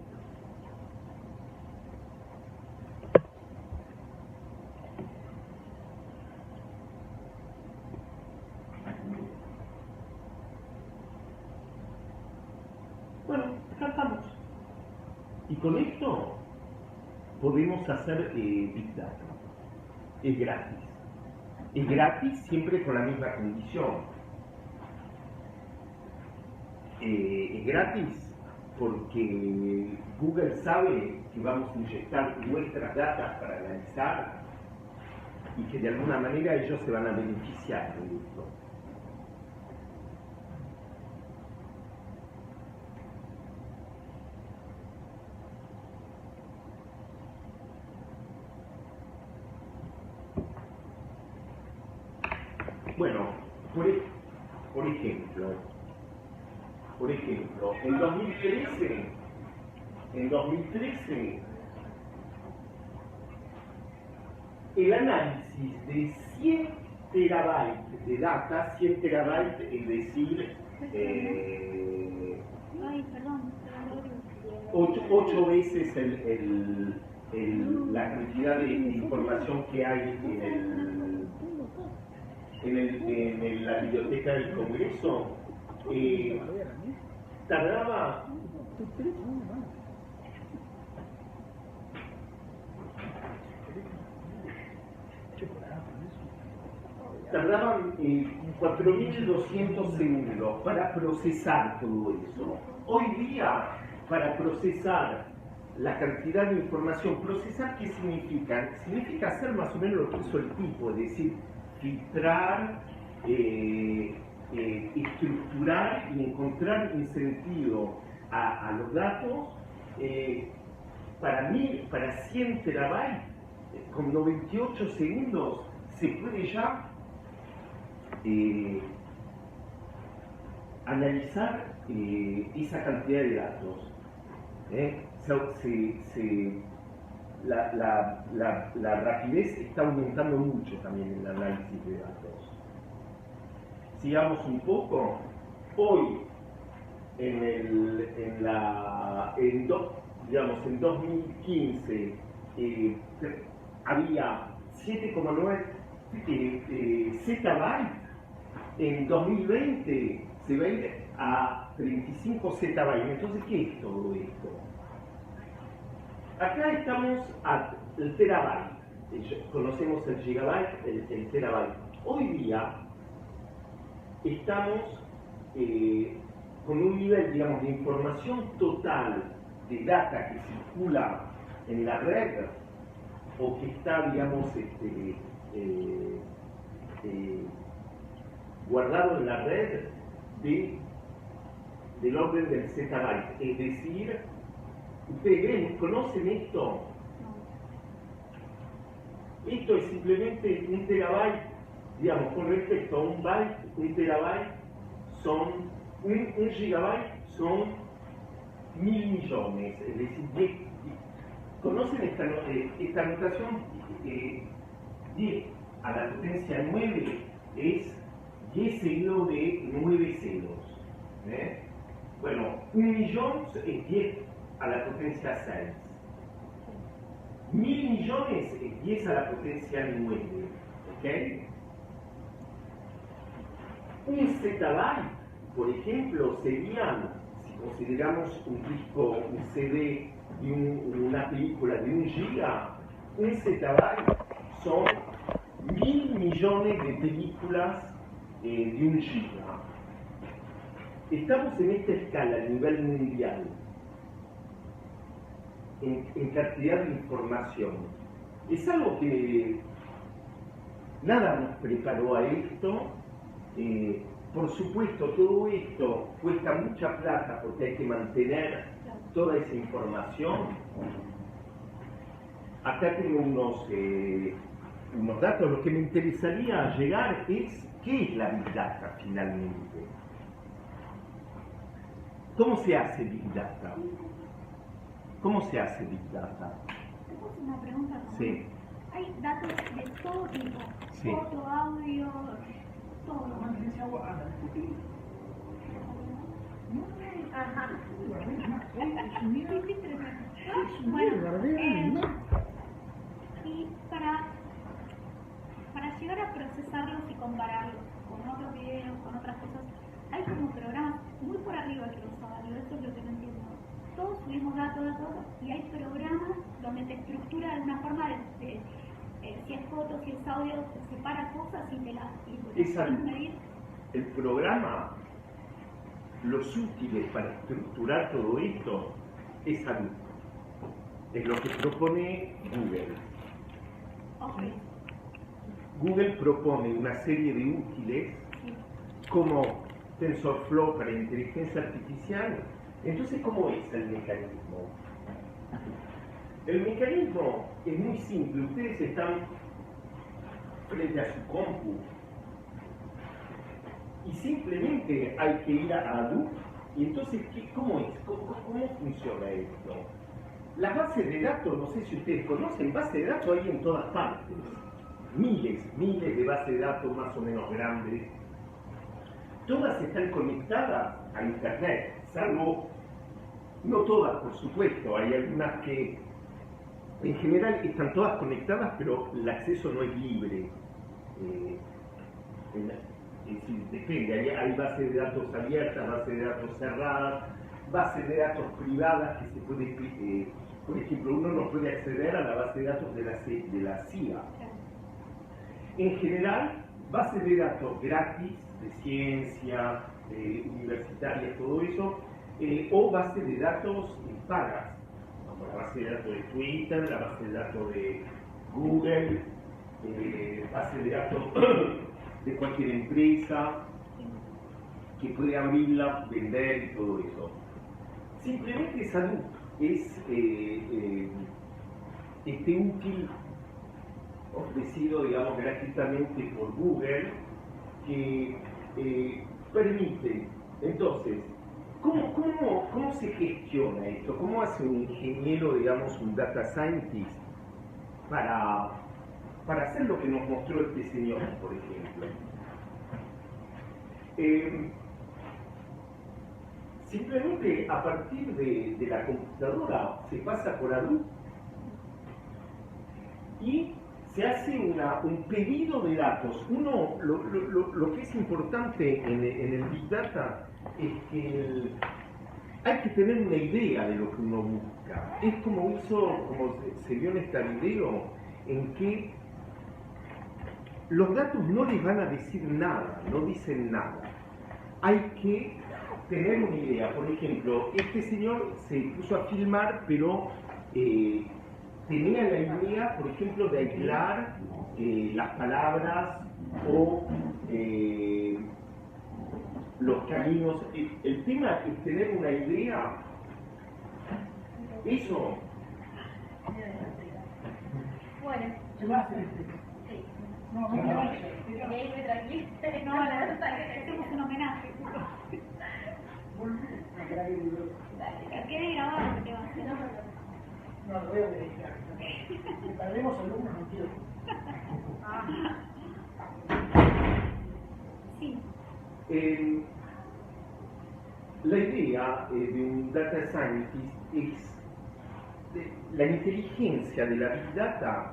Bueno, acá estamos. Y con esto podemos hacer Big Data. Es gratis. Es gratis siempre con la misma condición. Es gratis porque Google sabe que vamos a inyectar nuestras datas para analizar y que de alguna manera ellos se van a beneficiar de esto. Bueno, por ejemplo, en 2013, el análisis de 100 terabytes de data, 100 terabytes es decir, 8 veces la cantidad de información que hay en la biblioteca del Congreso, tardaban 4.200 segundos para procesar todo eso. Hoy día, para procesar la cantidad de información, ¿procesar qué significa? Significa hacer más o menos lo que hizo el tipo, es decir, filtrar, estructurar y encontrar un sentido a los datos. Para 100 terabytes, con 98 segundos, se puede ya analizar esa cantidad de datos. La rapidez está aumentando mucho también en el análisis de datos. Sigamos un poco. Hoy, en 2015, había 7,9 zettabytes. En 2020 se va a ir a 35 zettabytes. Entonces, ¿qué es todo esto? Acá estamos al terabyte. Conocemos el gigabyte, el terabyte. Hoy día estamos con un nivel, digamos, de información total de data que circula en la red o que está, digamos, guardado en la red del orden del zettabyte. Es decir, ¿ustedes conocen esto? Esto es simplemente un terabyte, digamos, con respecto a un byte. Un terabyte son, un gigabyte son 1000 millones, es decir, ¿conocen esta notación? 10 a la potencia 9 es 10 seguido de 9 ceros. Bueno, 1 millón es 10 a la potencia 6. 1000 millones es 10 a la potencia 9. ¿Ok? Un zettabyte, por ejemplo, serían, si consideramos un disco, un CD y una película de 1 giga, un zettabyte son 1000 millones de películas de 1 giga. Estamos en esta escala a nivel mundial, en cantidad de información. Es algo que nada nos preparó a esto. Por supuesto, todo esto cuesta mucha plata porque hay que mantener toda esa información. Acá tengo unos datos. Lo que me interesaría llegar es ¿qué es la Big Data finalmente? ¿Cómo se hace Big Data? ¿Cómo se hace Big Data? ¿Tengo una pregunta? Sí. Hay datos de todo tipo, Sí. foto, audio, todo. Ajá. Bueno, y para llegar a procesarlos y compararlos con otros videos, con otras cosas, hay como programas muy por arriba que los usuarios, eso es lo que no entiendo. Todos subimos datos, y hay programas donde te estructura de alguna forma si es foto, si es audio, te separa cosas y te las puedes medir. El programa, los útiles para estructurar todo esto es Hadoop. Es lo que propone Google. Okay. Google propone una serie de útiles como TensorFlow para inteligencia artificial. Entonces, ¿cómo es el mecanismo? El mecanismo es muy simple. Ustedes están frente a su compu y simplemente hay que ir a Hadoop. Y entonces, ¿cómo es? ¿Cómo funciona esto? Las bases de datos, no sé si ustedes conocen, bases de datos hay en todas partes. Miles de bases de datos más o menos grandes. Todas están conectadas a Internet, salvo, no todas por supuesto, hay algunas que en general están todas conectadas, pero el acceso no es libre. Es decir, depende, hay bases de datos abiertas, bases de datos cerradas, bases de datos privadas que se puede, por ejemplo, uno no puede acceder a la base de datos de la CIA. En general, bases de datos gratis, de ciencia, universitarias, todo eso, o bases de datos pagas, como la base de datos de Twitter, la base de datos de Google, base de datos de cualquier empresa que puede abrirla, vender y todo eso. Simplemente salud es útil, ofrecido, digamos, gratuitamente por Google, que permite, entonces, ¿cómo se gestiona esto? ¿Cómo hace un ingeniero, digamos, un data scientist para hacer lo que nos mostró este señor, por ejemplo? Simplemente a partir de la computadora se pasa por Hadoop y se hace un pedido de datos. Lo que es importante en el Big Data es que hay que tener una idea de lo que uno busca. Es como se vio en este video, en que los datos no les van a decir nada, no dicen nada. Hay que tener una idea. Por ejemplo, este señor se puso a filmar, pero tenía la idea, por ejemplo, de aislar las palabras o los caminos. El tema es tener una idea. Eso. Bueno. ¿Qué más? No, no, No, hacemos un homenaje. Quede grabado que te va a hacer. no, lo voy a verificar. Si perdemos alumnos, no quiero. Sí. La idea de un data scientist es la inteligencia de la Big Data.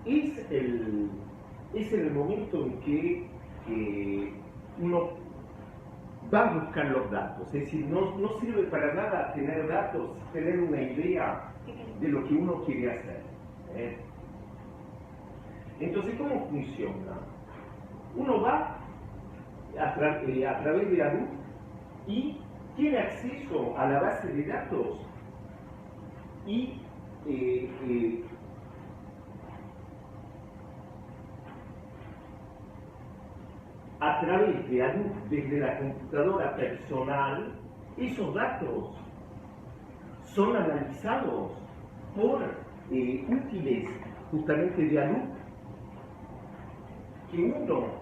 Es el momento en que uno va a buscar los datos. Es decir, no sirve para nada tener datos, tener una idea de lo que uno quiere hacer. Entonces, ¿cómo funciona? Uno va a través de Hadoop y tiene acceso a la base de datos y a través de Hadoop, desde la computadora personal, esos datos son analizados por útiles justamente de Hadoop, que uno,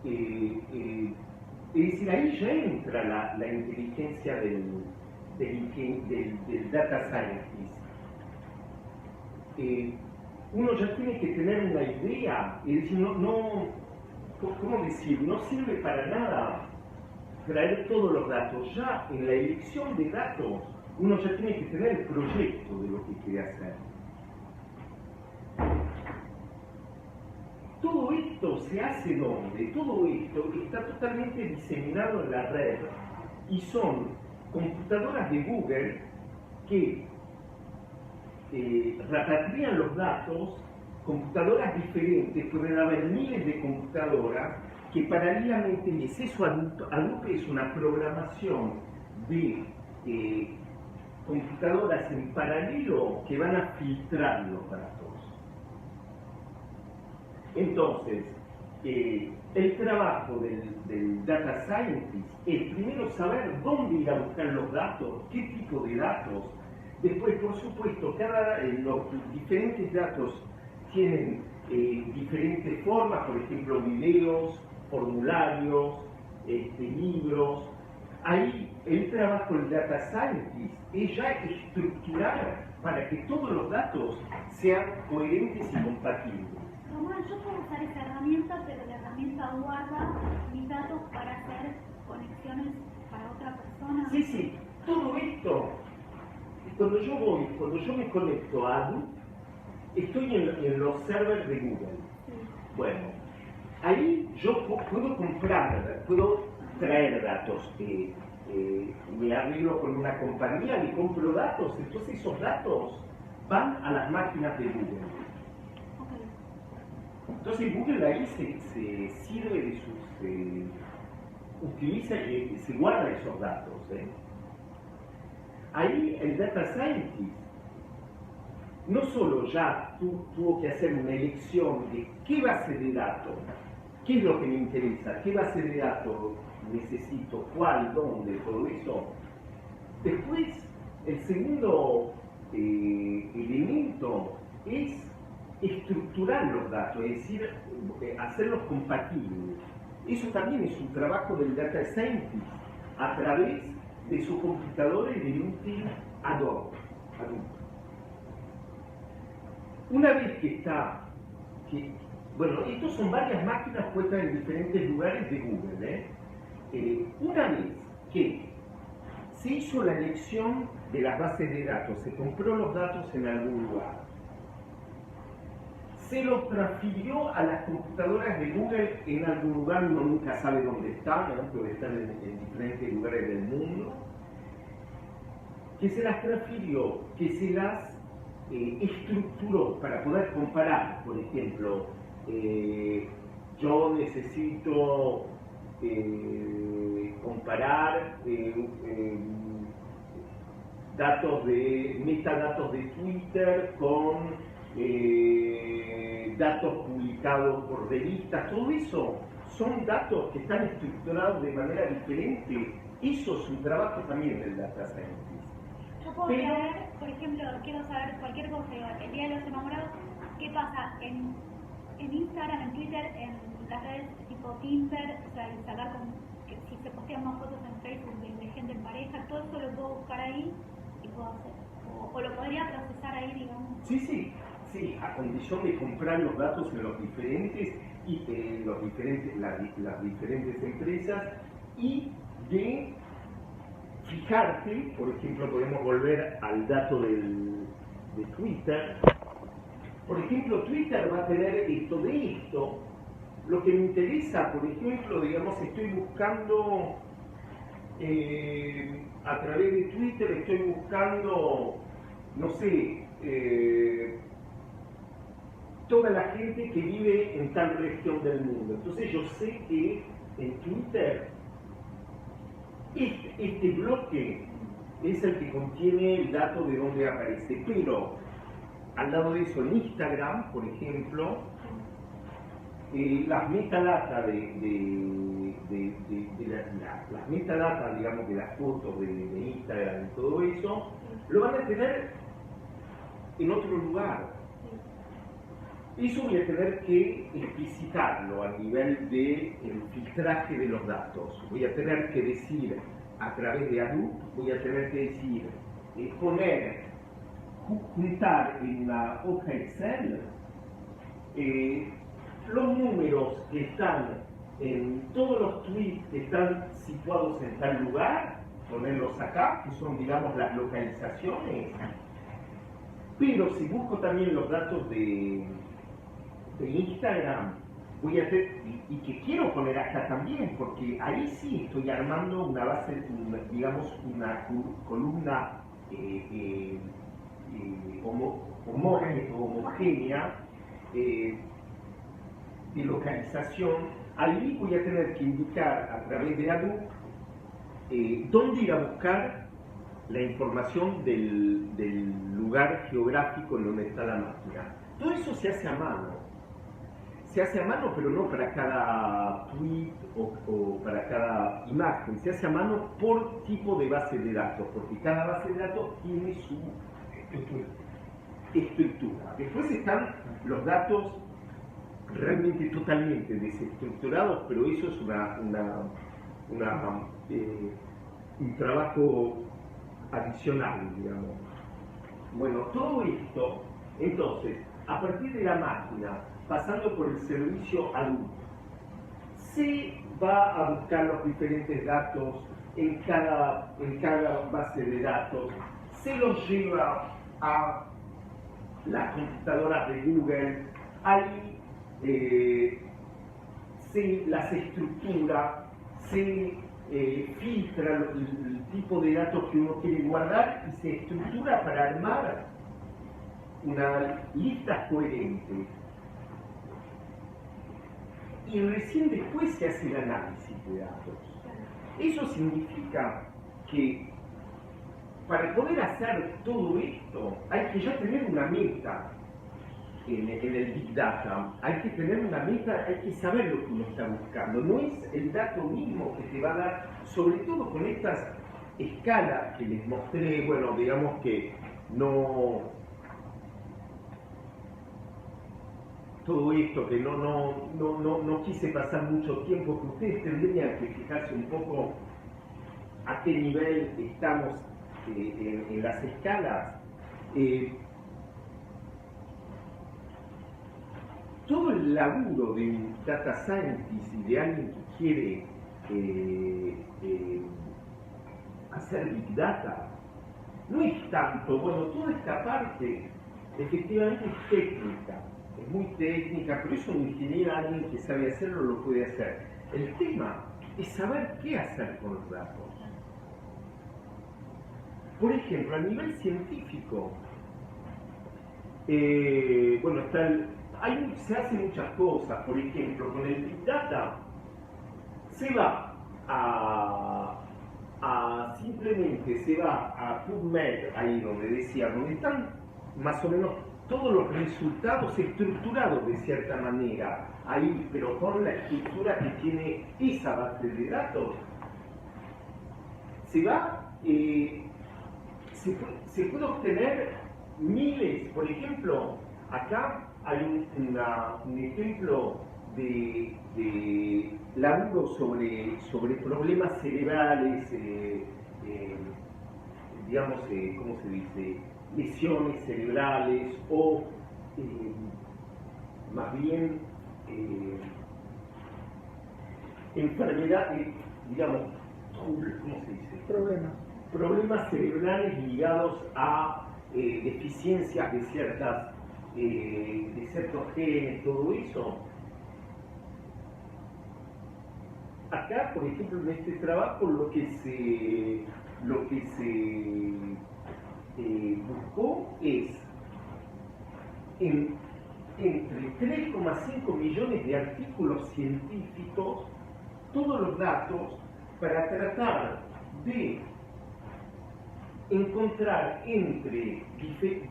es decir, ahí ya entra la inteligencia del data scientist. Uno ya tiene que tener una idea, es decir, ¿cómo decir? No sirve para nada traer todos los datos. Ya en la elección de datos, uno ya tiene que tener el proyecto de lo que quiere hacer. Todo esto se hace ¿dónde? Todo esto está totalmente diseminado en la red y son computadoras de Google que repatrian los datos, computadoras diferentes, pueden haber miles de computadoras que paralelamente, y es eso Hadoop es una programación de computadoras en paralelo que van a filtrar los datos. Entonces, el trabajo del data scientist es primero saber dónde ir a buscar los datos, qué tipo de datos. Después, por supuesto, los diferentes datos tienen diferentes formas, por ejemplo, videos, formularios, libros. Ahí el trabajo del data scientist es ya estructurar para que todos los datos sean coherentes y compatibles. Román, yo puedo usar esa herramienta, pero la herramienta guarda mis datos para hacer conexiones para otra persona. Sí, sí, todo esto, cuando yo me conecto a Hadoop, estoy en los servers de Google. Sí. Bueno, ahí yo puedo traer datos. Me arreglo con una compañía y compro datos, entonces esos datos van a las máquinas de Google. Okay. Entonces Google ahí se sirve de sus... utiliza y se guarda esos datos. Ahí el data scientist no solo ya tuvo que hacer una elección de qué base de datos, qué es lo que me interesa, qué base de datos necesito, cuál, dónde, todo eso, Después, el segundo elemento es estructurar los datos, es decir, hacerlos compatibles. Eso también es un trabajo del data scientist a través de sus computadores de útil ad hoc. Una vez que está, bueno, estos son varias máquinas puestas en diferentes lugares de Google. Una vez que se hizo la elección de las bases de datos, se compró los datos en algún lugar, se los transfirió a las computadoras de Google en algún lugar, uno nunca sabe dónde están, ¿no? Pero están en diferentes lugares del mundo, que se las transfirió, que se las estructuró para poder comparar. Por ejemplo, yo necesito comparar metadatos de Twitter con datos publicados por revistas. Todo eso son datos que están estructurados de manera diferente. Eso es un trabajo también del data scientist. Yo puedo saber, por ejemplo, quiero saber cualquier cosa, el día de los enamorados, ¿qué pasa en Instagram, en Twitter, en las redes tipo Tinder? O sea, sacar que si se postean más fotos en Facebook de gente en pareja, todo eso lo puedo buscar ahí y puedo hacer. O lo podría procesar ahí, digamos. Sí, a condición de comprar los datos en los diferentes las diferentes empresas y de fijarte. Por ejemplo, podemos volver al dato de Twitter. Por ejemplo, Twitter va a tener esto de esto. Lo que me interesa, por ejemplo, digamos, estoy buscando a través de Twitter, estoy buscando, no sé, toda la gente que vive en tal región del mundo. Entonces yo sé que en Twitter este bloque es el que contiene el dato de dónde aparece, pero al lado de eso en Instagram, por ejemplo, las metadatas las metadatas, digamos, de las fotos de Instagram y todo eso, lo van a tener en otro lugar. Eso voy a tener que explicitarlo a nivel del filtraje de los datos. Voy a tener que decir, a través de Hadoop, voy a tener que decir, juntar en una hoja Excel los números que están en todos los tweets que están situados en tal lugar, ponerlos acá, que son, digamos, las localizaciones. Pero si busco también los datos de Instagram, voy a hacer, y que quiero poner acá también, porque ahí sí estoy armando una base, digamos, una columna homogénea de localización. Ahí voy a tener que indicar a través de Hadoop dónde ir a buscar la información del lugar geográfico en donde está la máquina. Todo eso se hace a mano. Se hace a mano, pero no para cada tweet o para cada imagen. Se hace a mano por tipo de base de datos, porque cada base de datos tiene su estructura. Después están los datos realmente totalmente desestructurados, pero eso es un trabajo adicional, digamos. Bueno, todo esto, entonces, a partir de la máquina, pasando por el servicio Hadoop, se va a buscar los diferentes datos en cada base de datos, se los lleva a las computadoras de Google, ahí se las estructura, se filtra el tipo de datos que uno quiere guardar y se estructura para armar una lista coherente. Y recién después se hace el análisis de datos. Eso significa que para poder hacer todo esto hay que ya tener una meta en el Big Data. Hay que tener una meta, hay que saber lo que uno está buscando. No es el dato mismo que te va a dar, sobre todo con estas escalas que les mostré, bueno, digamos que no... Todo esto que no quise pasar mucho tiempo, que ustedes tendrían que fijarse un poco a qué nivel estamos en las escalas. Todo el laburo de un data scientist y de alguien que quiere hacer big data no es tanto, bueno, toda esta parte efectivamente es técnica, es muy técnica, pero eso un ingeniero, alguien que sabe hacerlo, lo puede hacer. El tema es saber qué hacer con los datos. Por ejemplo, a nivel científico, bueno, se hacen muchas cosas. Por ejemplo, con el Big Data se va simplemente se va a PubMed, ahí donde decía, donde están más o menos todos los resultados estructurados de cierta manera, ahí, pero con la estructura que tiene esa base de datos. Se va, se puede obtener miles, por ejemplo, acá hay un ejemplo de laburo sobre problemas cerebrales, digamos, ¿cómo se dice? Lesiones cerebrales o más bien enfermedades, digamos, ¿cómo se dice? Problemas cerebrales ligados a deficiencias de ciertos genes, todo eso. Acá, por ejemplo, en este trabajo lo que se buscó es entre 3,5 millones de artículos científicos, todos los datos para tratar de encontrar entre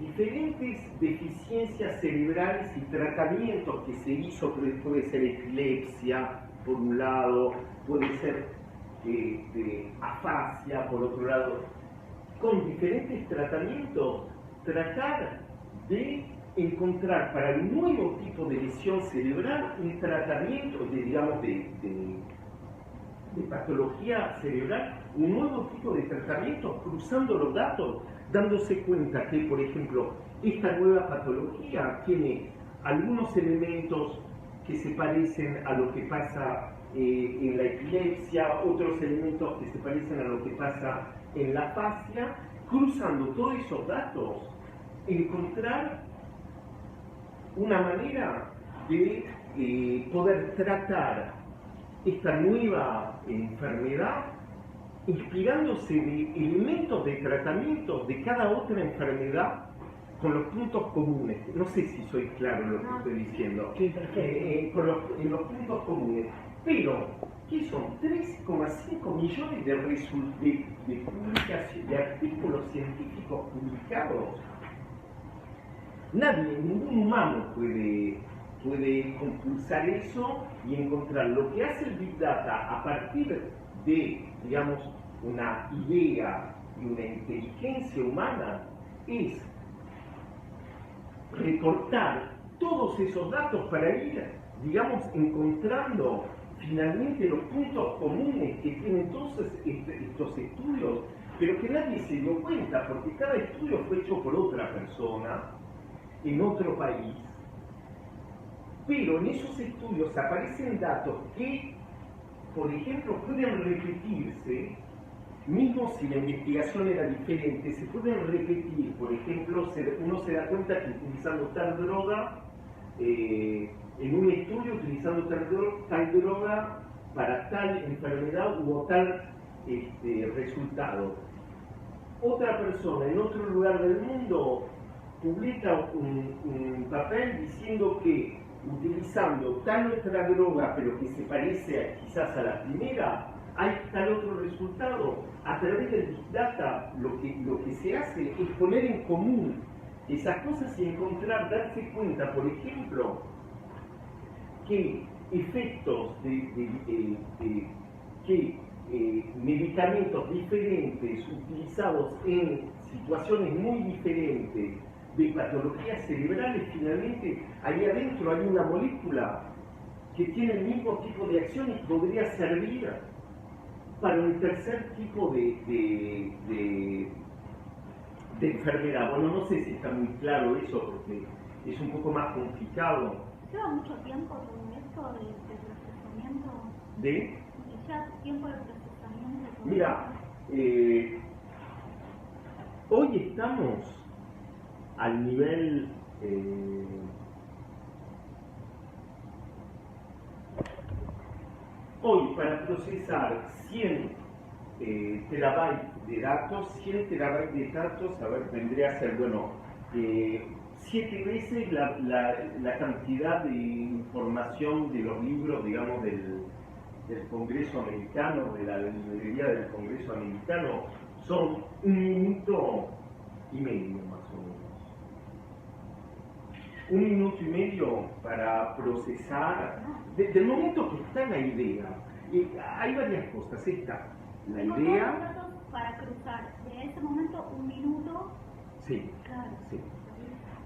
diferentes deficiencias cerebrales y tratamientos que se hizo, puede ser epilepsia por un lado, puede ser afasia por otro lado, con diferentes tratamientos tratar de encontrar para un nuevo tipo de lesión cerebral un tratamiento de patología cerebral, un nuevo tipo de tratamiento, cruzando los datos, dándose cuenta que, por ejemplo, esta nueva patología tiene algunos elementos que se parecen a lo que pasa en la epilepsia, otros elementos que se parecen a lo que pasa en la afasia, cruzando todos esos datos, encontrar una manera de poder tratar esta nueva enfermedad inspirándose de elementos de tratamiento de cada otra enfermedad con los puntos comunes. No sé si soy claro en lo que estoy diciendo. Sí, perfecto. En los puntos comunes. Pero, ¿qué son? 3,5 millones de artículos científicos publicados. Nadie, ningún humano puede compulsar eso y encontrar lo que hace el Big Data a partir de, digamos, una idea y una inteligencia humana, es recortar todos esos datos para ir, digamos, encontrando finalmente los puntos comunes que tienen todos estos estudios, pero que nadie se dio cuenta, porque cada estudio fue hecho por otra persona, en otro país, pero en esos estudios aparecen datos que, por ejemplo, pueden repetirse, mismo si la investigación era diferente, se pueden repetir. Por ejemplo, uno se da cuenta que utilizando tal droga, en un estudio utilizando tal droga para tal enfermedad hubo tal resultado. Otra persona en otro lugar del mundo publica un papel diciendo que utilizando tal otra droga, pero que se parece quizás a la primera, hay tal otro resultado. A través del Big Data lo que se hace es poner en común esas cosas y encontrar, darse cuenta, por ejemplo, que efectos que medicamentos diferentes utilizados en situaciones muy diferentes de patologías cerebrales, finalmente ahí adentro hay una molécula que tiene el mismo tipo de acción y podría servir para un tercer tipo de enfermedad. Bueno, no sé si está muy claro eso porque es un poco más complicado. ¿Lleva mucho tiempo todo esto de procesamiento? ¿Lleva tiempo de procesamiento? Mira, hoy estamos al nivel hoy para procesar 100 terabytes de datos, 100 terabytes de datos, a ver, vendría a ser, bueno, 7 veces la cantidad de información de los libros, digamos, del Congreso americano, de la librería del Congreso americano, son 1 minuto y medio más o menos. 1 minuto y medio para procesar, desde el momento que está la idea, hay varias cosas, está la idea... Para cruzar, de ese momento 1 minuto... Sí, claro. Sí.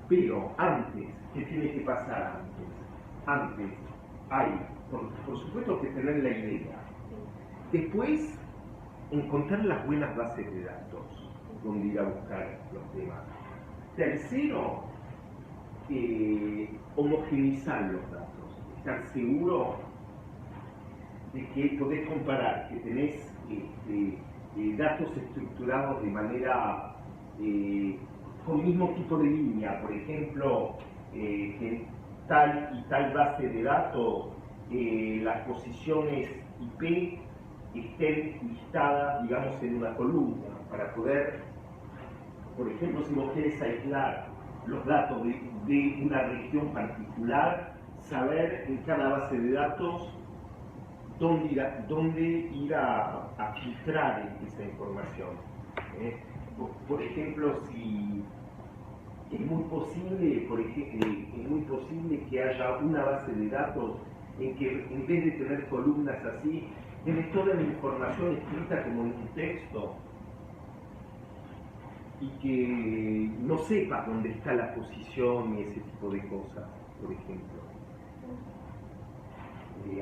Pero antes, ¿qué tiene que pasar antes? Antes hay, por supuesto, que tener la idea. Sí. Después, encontrar las buenas bases de datos, donde ir a buscar los temas. Tercero, homogeneizar los datos, estar seguro de que podés comparar, que tenés datos estructurados de manera con el mismo tipo de línea, por ejemplo, que tal y tal base de datos, las posiciones IP estén listadas, digamos, en una columna, para poder, por ejemplo, si vos querés aislar los datos de una región particular, saber en cada base de datos dónde ir a filtrar esa información. Por ejemplo, si es muy posible, que haya una base de datos en que en vez de tener columnas así, tenés toda la información escrita como en un texto y que no sepas dónde está la posición y ese tipo de cosas, por ejemplo.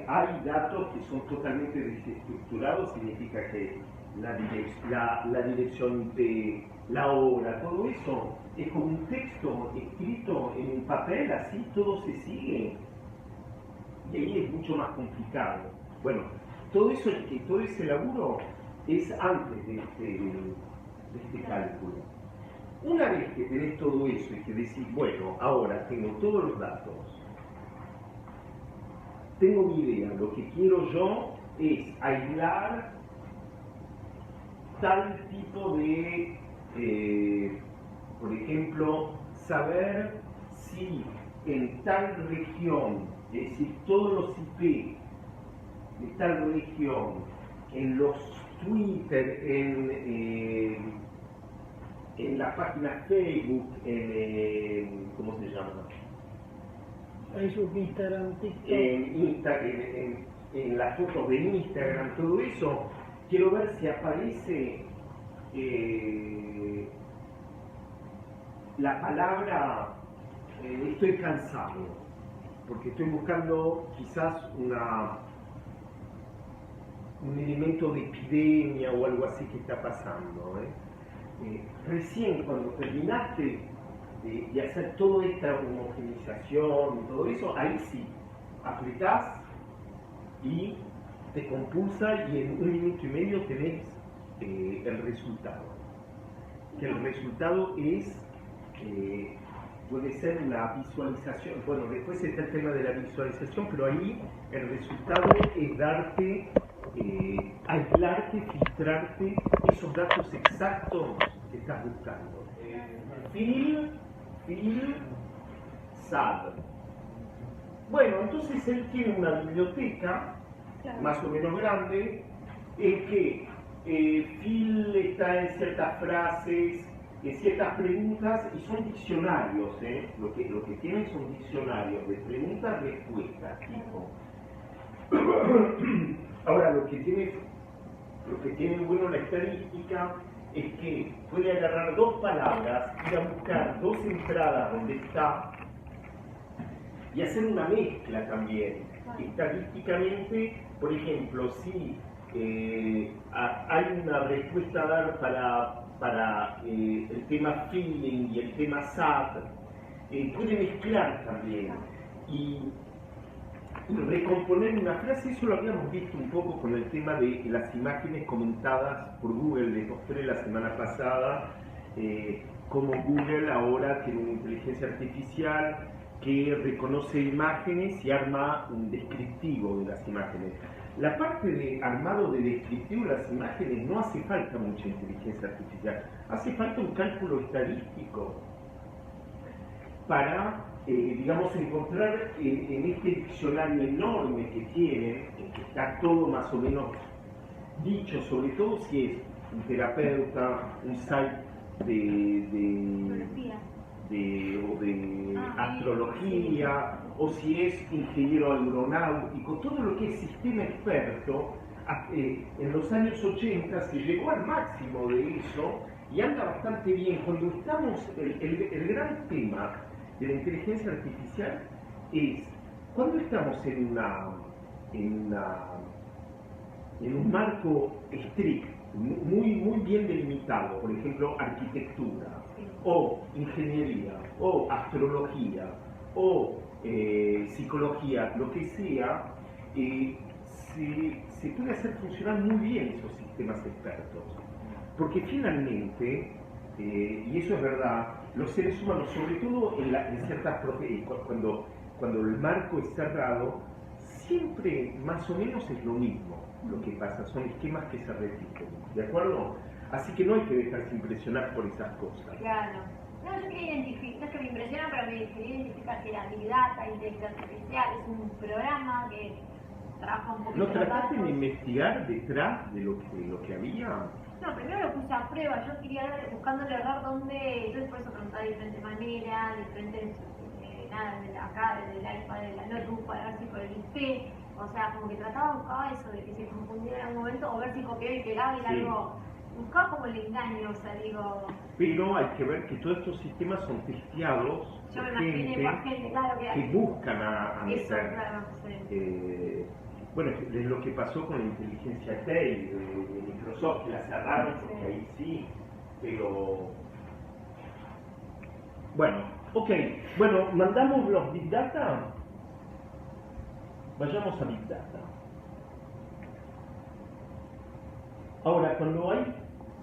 Hay datos que son totalmente desestructurados, significa que la dirección IP, la hora, todo eso es como un texto escrito en un papel, así todo se sigue. Y ahí es mucho más complicado. Bueno, todo ese laburo es antes de este cálculo. Una vez que tenés todo eso y que decís, bueno, ahora tengo todos los datos, tengo mi idea, lo que quiero yo es aislar tal tipo de, por ejemplo, saber si en tal región, es decir, todos los IP de tal región, en los Twitter, en la página Facebook, ¿cómo se llama? Facebook, Instagram, TikTok. En las fotos de Instagram, todo eso, quiero ver si aparece la palabra estoy cansado, porque estoy buscando quizás un elemento de epidemia o algo así que está pasando. Recién cuando terminaste de hacer toda esta homogenización y todo eso, ahí sí, apretás y te compulsa y en 1 minuto y medio tenés el resultado. Que el resultado es, puede ser una visualización, bueno, después está el tema de la visualización, pero ahí el resultado es darte, aislarte, filtrarte esos datos exactos que estás buscando. Phil Sad. Bueno, entonces él tiene una biblioteca, claro, más o menos grande, en que Phil está en ciertas frases, en ciertas preguntas, y son diccionarios, lo que tienen son diccionarios de preguntas-respuestas, tipo. Ahora, lo que tiene Lo que tiene bueno la estadística es que puede agarrar dos palabras, ir a buscar dos entradas donde está y hacer una mezcla también. Estadísticamente, por ejemplo, si hay una respuesta a dar para el tema feeling y el tema sad, puede mezclar también y recomponer una frase. Eso lo habíamos visto un poco con el tema de las imágenes comentadas por Google. Les mostré la semana pasada cómo Google ahora tiene una inteligencia artificial que reconoce imágenes y arma un descriptivo de las imágenes. La parte de armado de descriptivo de las imágenes no hace falta mucha inteligencia artificial, hace falta un cálculo estadístico para, digamos, encontrar en este diccionario enorme que tienen, en que está todo más o menos dicho, sobre todo si es un terapeuta, un site de astrología, o si es ingeniero aeronáutico, todo lo que es sistema experto. En los años 80 se llegó al máximo de eso y anda bastante bien. Cuando estamos, el gran tema de la inteligencia artificial es cuando estamos en un marco estricto, muy bien delimitado, por ejemplo, arquitectura, o ingeniería, o astrología, o psicología, lo que sea, se puede hacer funcionar muy bien esos sistemas expertos. Porque finalmente, y eso es verdad, los seres humanos, sobre todo en ciertas profesiones, cuando el marco es cerrado, siempre más o menos es lo mismo lo que pasa, son esquemas que se repiten, ¿de acuerdo? Así que no hay que dejarse impresionar por esas cosas. Claro. No, yo quería identificar, no es que me impresiona, pero me quería identificar que era Big Data, inteligencia artificial, es un programa que trabaja un poquito. ¿No trataste de investigar detrás de lo que había? No, primero lo puse a prueba, yo quería ver, buscando el error donde, entonces por eso preguntaba de diferentes maneras, diferentes, acá, desde el iPad, de la notebook, para ver si por el IP, o sea, como que buscaba eso, de que se confundiera en algún momento, o ver si copiaba y pegaba y era algo, buscaba como el engaño, o sea, digo... Pero hay que ver que todos estos sistemas son testeados yo me por imaginé por gente, claro, que buscan a eso, meter. claro, sí. Bueno, es lo que pasó con la inteligencia Tay de Microsoft, que la cerraron porque ahí sí, pero... Bueno, ok, bueno, mandamos los Big Data, vayamos a Big Data. Ahora, cuando hay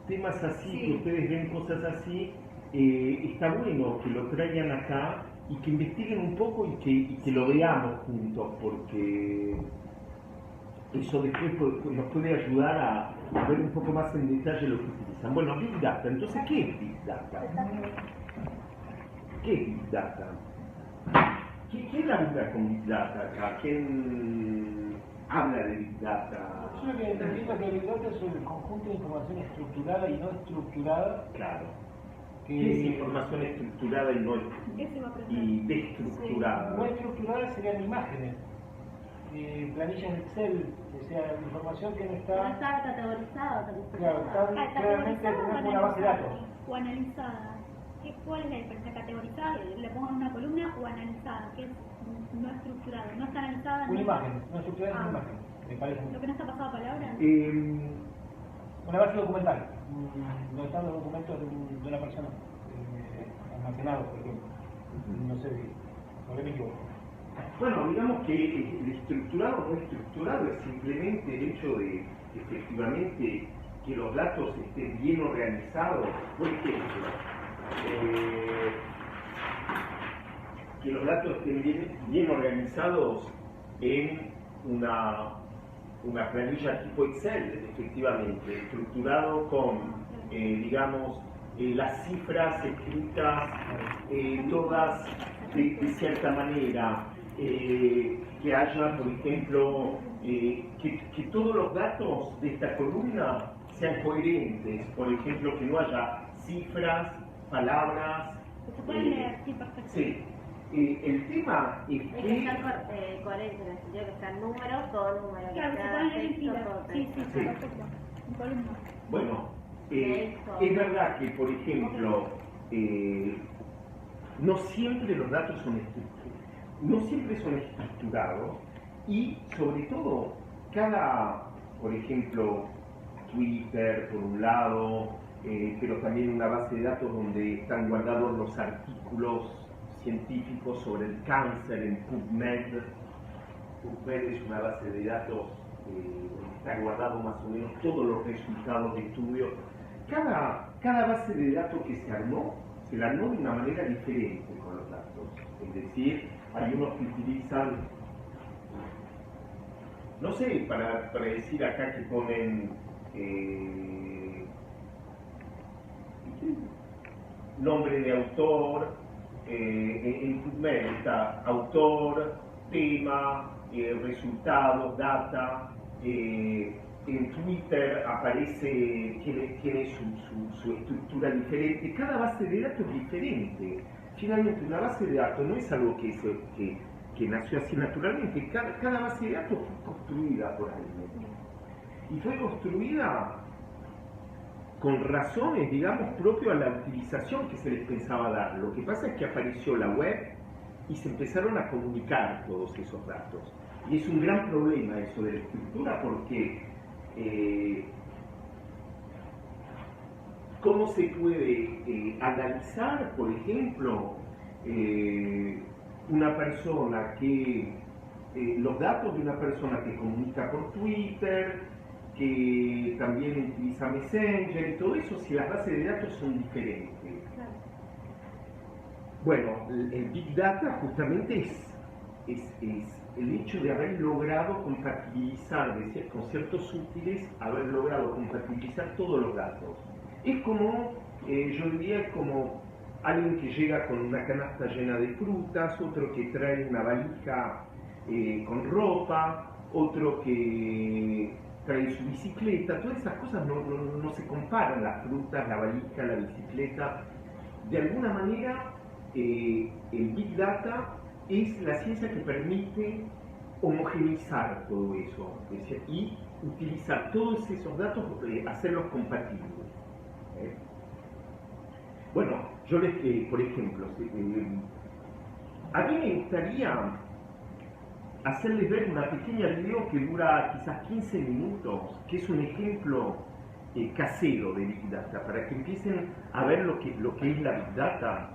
temas así, que ustedes ven cosas así, está bueno que lo traigan acá y que investiguen un poco y que lo veamos juntos, porque eso después nos puede ayudar a ver un poco más en detalle lo que utilizan. Bueno, Big Data, entonces, ¿qué es Big Data? ¿Qué es Big Data? ¿Quién habla con Big Data acá? ¿Quién habla de Big Data? Yo lo que entiendo que Big Data es un conjunto de información estructurada y no estructurada. Claro. ¿Qué es información estructurada y destructurada? No estructurada serían imágenes, planillas de Excel, o sea, información que no está... Está categorizada. Claro, está claramente en una base de datos. O analizada. ¿Cuál es la diferencia? ¿Categorizada? ¿Le pongo en una columna o analizada? Que es no estructurada. No está analizada. Una imagen, no estructurada es una imagen, me parece. ¿Lo que no está pasado a palabra? Una base documental, donde están los documentos de una persona almacenados, por ejemplo. No sé, por qué me equivoco. Bueno, digamos que el estructurado o no estructurado es simplemente el hecho de efectivamente que los datos estén bien organizados. Por ejemplo, que los datos estén bien organizados en una planilla tipo Excel, efectivamente, estructurado con, digamos, las cifras escritas todas de cierta manera, que haya, por ejemplo, que todos los datos de esta columna sean coherentes, por ejemplo, que no haya cifras, palabras. Se pueden leer, sí, perfecto. Sí. El tema es Es que que... están coherentes, en el sentido que están números, todo número. Claro, se pueden leer en fila. Sí, perfecto. Bueno, es verdad que, por ejemplo, no siempre los datos son estructurados y, sobre todo, por ejemplo, Twitter, por un lado, pero también una base de datos donde están guardados los artículos científicos sobre el cáncer en PubMed. PubMed es una base de datos donde están guardados más o menos todos los resultados de estudios. Cada base de datos que se la armó de una manera diferente con los datos. Es decir, hay unos que utilizan, no sé, para decir acá que ponen nombre de autor, en PubMed está autor, tema, resultados, data. En Twitter aparece tiene su estructura diferente. Cada base de datos es diferente. Finalmente, una base de datos no es algo que nació así naturalmente. Cada base de datos fue construida por alguien. Y fue construida con razones, digamos, propio a la utilización que se les pensaba dar. Lo que pasa es que apareció la web y se empezaron a comunicar todos esos datos. Y es un gran problema eso de la estructura, porque ¿cómo se puede analizar, por ejemplo, una persona los datos de una persona que comunica por Twitter, que también utiliza Messenger y todo eso, si las bases de datos son diferentes? Claro. Bueno, el Big Data justamente es el hecho de haber logrado compatibilizar, con ciertos útiles, haber logrado compatibilizar todos los datos. Es como, yo diría, como alguien que llega con una canasta llena de frutas, otro que trae una valija con ropa, otro que trae su bicicleta. Todas esas cosas no se comparan, las frutas, la valija, la bicicleta. De alguna manera, el Big Data es la ciencia que permite homogeneizar todo eso, es decir, y utilizar todos esos datos, hacerlos compatibles. Bueno, yo por ejemplo, a mí me gustaría hacerles ver una pequeña video que dura quizás 15 minutos, que es un ejemplo casero de Big Data, para que empiecen a ver lo que es la Big Data.